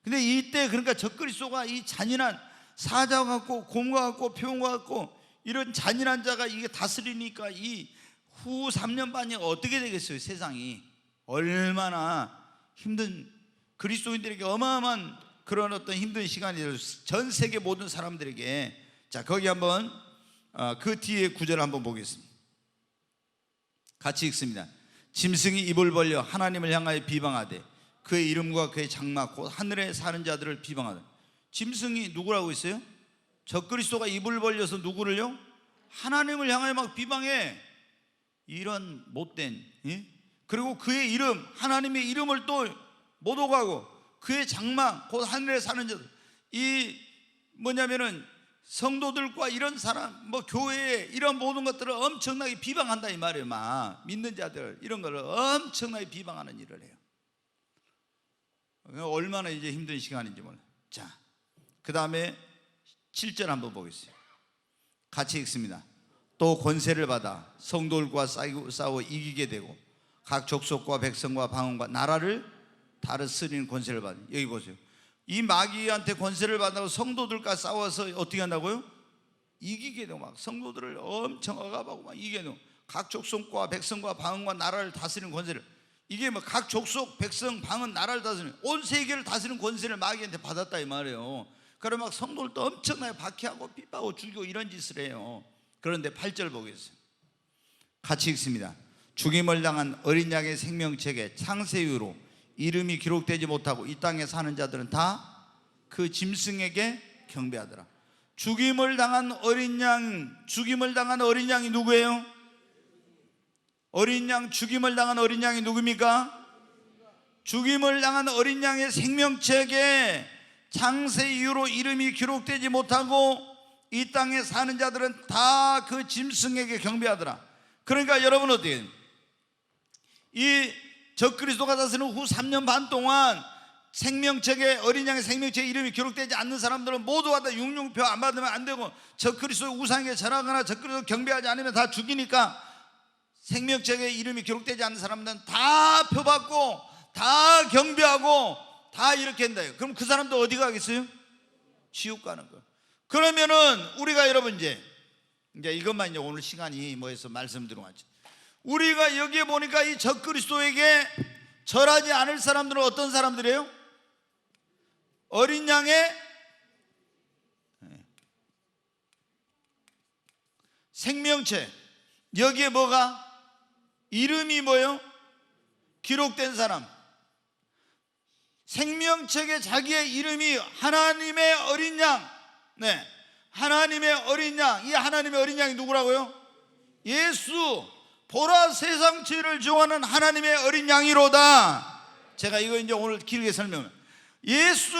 근데 이때 그러니까 적그리스도가 이 잔인한 사자와 같고 곰과 같고 표범과 같고 이런 잔인한 자가 이게 다스리니까 이 후 3년 반이 어떻게 되겠어요? 세상이 얼마나 힘든, 그리스도인들에게 어마어마한 그런 어떤 힘든 시간이 전 세계 모든 사람들에게. 자, 거기 한번 그 뒤에 구절을 한번 보겠습니다. 같이 읽습니다. 짐승이 입을 벌려 하나님을 향하여 비방하되 그의 이름과 그의 장막 곧 하늘에 사는 자들을 비방하되. 짐승이 누구라고 있어요? 적그리스도가 입을 벌려서 누구를요? 하나님을 향하여 막 비방해. 이런 못된, 그리고 그의 이름, 하나님의 이름을 또 모독하고 그의 장막 곧 하늘에 사는 자들, 이 뭐냐면은 성도들과 이런 사람, 뭐 교회에 이런 모든 것들을 엄청나게 비방한다 이 말이에요. 막 믿는 자들 이런 거를 엄청나게 비방하는 일을 해요. 얼마나 이제 힘든 시간인지 몰라요. 자, 그 다음에 7절 한번 보겠습니다. 같이 읽습니다. 또 권세를 받아 성도들과 싸워 이기게 되고 각 족속과 백성과 방언과 나라를 다스리는 권세를 받아. 여기 보세요. 이 마귀한테 권세를 받아서 성도들과 싸워서 어떻게 한다고요? 이기게 되고 막 성도들을 엄청 억압하고 막 이기게 되고 각 족속과 백성과 방언과 나라를 다스리는 권세를, 이게 뭐 각 족속, 백성, 방언, 나라를 다스리는 온 세계를 다스리는 권세를 마귀한테 받았다 이 말이에요. 그래 막 성도들도 엄청나게 박해하고 핍박하고 죽이고 이런 짓을 해요. 그런데 8절 보겠습니다. 같이 읽습니다. 죽임을 당한 어린 양의 생명책에 창세 이후로 이름이 기록되지 못하고 이 땅에 사는 자들은 다 그 짐승에게 경배하더라. 죽임을 당한 어린 양이 누구예요? 어린 양, 죽임을 당한 어린 양이 누굽니까? 죽임을 당한 어린 양의 생명책에 창세 이후로 이름이 기록되지 못하고 이 땅에 사는 자들은 다 그 짐승에게 경배하더라. 그러니까 여러분 어때요? 이 적그리스도가 다스리는 후 3년 반 동안 생명책에, 어린 양의 생명책에 이름이 기록되지 않는 사람들은 모두 다 육룡표 안 받으면 안 되고 적그리스도의 우상에게 절하거나 적그리스도 경배하지 않으면 다 죽이니까 생명책에 이름이 기록되지 않는 사람들은 다 표받고 다 경배하고 다 이렇게 한다요. 그럼 그 사람도 어디 가겠어요? 지옥 가는 거예요. 그러면은 우리가 여러분 이제 이것만 이제 오늘 시간이 뭐해서 말씀드리고 왔죠. 우리가 여기에 보니까 이 적그리스도에게 절하지 않을 사람들은 어떤 사람들이에요? 어린 양의 생명체, 여기에 뭐가? 이름이 뭐예요? 기록된 사람. 생명책에 자기의 이름이 하나님의 어린 양. 네, 하나님의 어린 양. 이 하나님의 어린 양이 누구라고요? 예수. 보라 세상 죄를 정하는 하나님의 어린 양이로다. 제가 이거 이제 오늘 길게 설명을. 예수,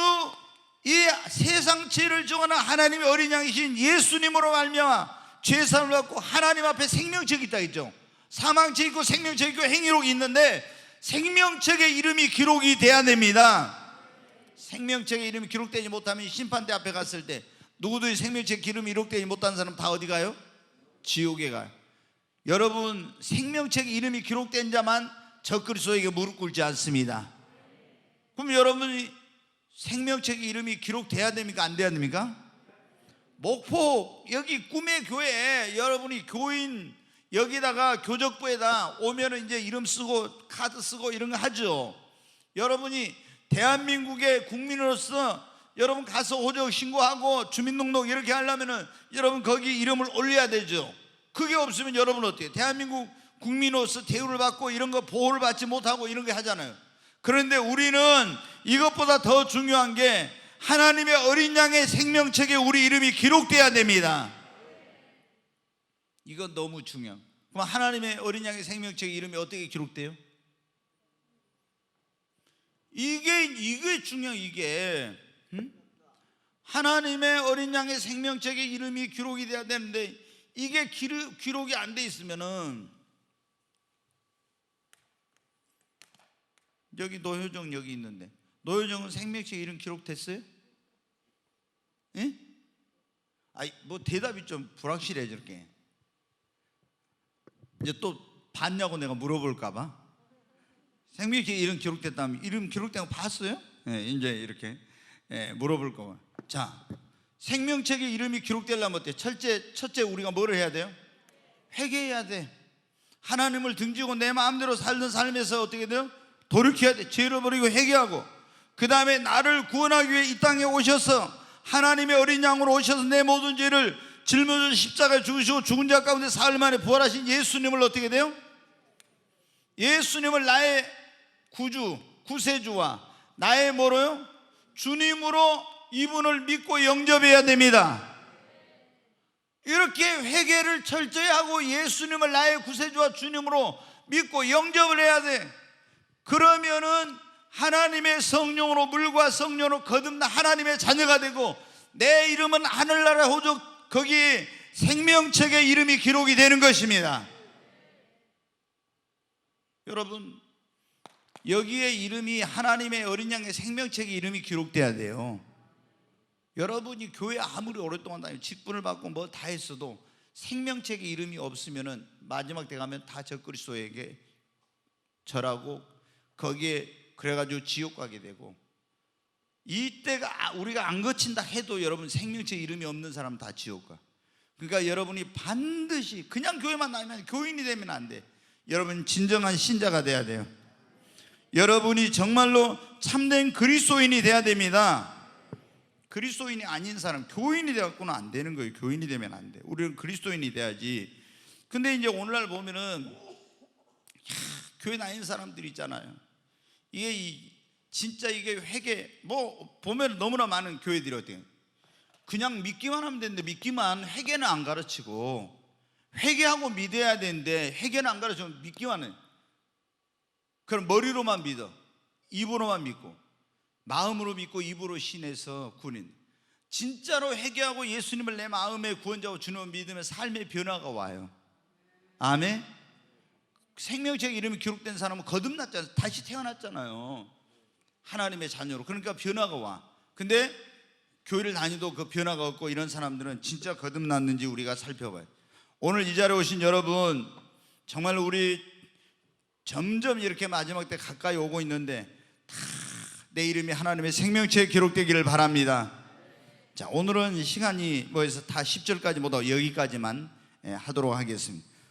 이 세상 죄를 정하는 하나님의 어린 양이신 예수님으로 말미암아 죄사함을 받고 하나님 앞에 생명책이 있다 했죠. 사망책 있고 생명책 있고 행위록이 있는데 생명책에 이름이 기록이 돼야 됩니다. 생명책에 이름이 기록되지 못하면 심판대 앞에 갔을 때 누구도 생명책 이름이 기록되지 못한 사람 다 어디 가요? 지옥에 가요. 여러분, 생명책에 이름이 기록된 자만 적그리스도에게 무릎 꿇지 않습니다. 그럼 여러분이 생명책에 이름이 기록돼야 됩니까? 안 돼야 됩니까? 목포 여기 꿈의 교회에 여러분이 교인 여기다가 교적부에다 오면은 이제 이름 쓰고 카드 쓰고 이런 거 하죠. 여러분이 대한민국의 국민으로서 여러분 가서 호적 신고하고 주민등록 이렇게 하려면은 여러분 거기 이름을 올려야 되죠. 그게 없으면 여러분 어떻게 대한민국 국민으로서 대우를 받고 이런 거 보호를 받지 못하고 이런 거 하잖아요. 그런데 우리는 이것보다 더 중요한 게 하나님의 어린 양의 생명책에 우리 이름이 기록돼야 됩니다. 이건 너무 중요한. 그럼 하나님의 어린 양의 생명책에 이름이 어떻게 기록돼요? 이게 중요한. 이게 하나님의 어린 양의 생명책에 이름이 기록이 돼야 되는데 이게 기록이 안 돼 있으면은 여기 노효정 여기 있는데 노효정은 생명책에 이름 기록됐어요? 예? 아이 뭐 대답이 좀 불확실해. 저렇게 이제 또 봤냐고 내가 물어볼까봐. 생명책에 이름 기록됐다면 이름 기록된 거 봤어요? 예, 이제 이렇게 물어볼까봐. 자, 생명책에 이름이 기록되려면 어때? 첫째 우리가 뭐를 해야 돼요? 회개해야 돼. 하나님을 등지고 내 마음대로 살던 삶에서 어떻게 돼요? 돌이켜야 돼. 죄를 버리고 회개하고, 그 다음에 나를 구원하기 위해 이 땅에 오셔서 하나님의 어린 양으로 오셔서 내 모든 죄를 짊어져 십자가에 죽으시고 죽은 자 가운데 사흘 만에 부활하신 예수님을 어떻게 돼요? 예수님을 나의 구주, 구세주와 나의 뭐로요? 주님으로 이분을 믿고 영접해야 됩니다. 이렇게 회개를 철저히 하고 예수님을 나의 구세주와 주님으로 믿고 영접을 해야 돼. 그러면은 하나님의 성령으로, 물과 성령으로 거듭나 하나님의 자녀가 되고 내 이름은 하늘나라 호적 거기에 생명책에 이름이 기록이 되는 것입니다. 여러분, 여기에 이름이 하나님의 어린 양의 생명책에 이름이 기록돼야 돼요. 여러분이 교회 아무리 오랫동안 다니고 직분을 받고 뭐 다 했어도 생명책에 이름이 없으면은 마지막 때 가면 다 적그리스도에게 절하고 거기에 그래가지고 지옥 가게 되고, 이때가 우리가 안 거친다 해도 여러분 생명책에 이름이 없는 사람은 다 지옥 가. 그러니까 여러분이 반드시 그냥 교회만 다니면 교인이 되면 안 돼. 여러분 진정한 신자가 돼야 돼요. 여러분이 정말로 참된 그리스도인이 돼야 됩니다. 그리스도인이 아닌 사람, 교인이 되었구나 안 되는 거예요. 교인이 되면 안 돼. 우리는 그리스도인이 돼야지. 근데 이제 오늘날 보면은 교회 다니는 사람들이 있잖아요. 이게 진짜 이게 회개 뭐 보면 너무나 많은 교회들이 어때요? 그냥 믿기만 하면 되는데 믿기만, 회개는 안 가르치고, 회개하고 믿어야 되는데 회개는 안 가르치고 믿기만 해. 그럼 머리로만 믿어, 입으로만 믿고, 마음으로 믿고 입으로 신해서 군인. 진짜로 회개하고 예수님을 내 마음의 구원자고 주님을 믿으면 삶의 변화가 와요. 아멘. 생명책 이름이 기록된 사람은 거듭났잖아요. 다시 태어났잖아요. 하나님의 자녀로. 그러니까 변화가 와. 근데 교회를 다니도 그 변화가 없고 이런 사람들은 진짜 거듭났는지 우리가 살펴봐요. 오늘 이 자리에 오신 여러분, 정말 우리 점점 이렇게 마지막 때 가까이 오고 있는데 다 내 이름이 하나님의 생명책에 기록되기를 바랍니다. 자, 오늘은 시간이 뭐해서 다 10절까지 못 하고 여기까지만 하도록 하겠습니다.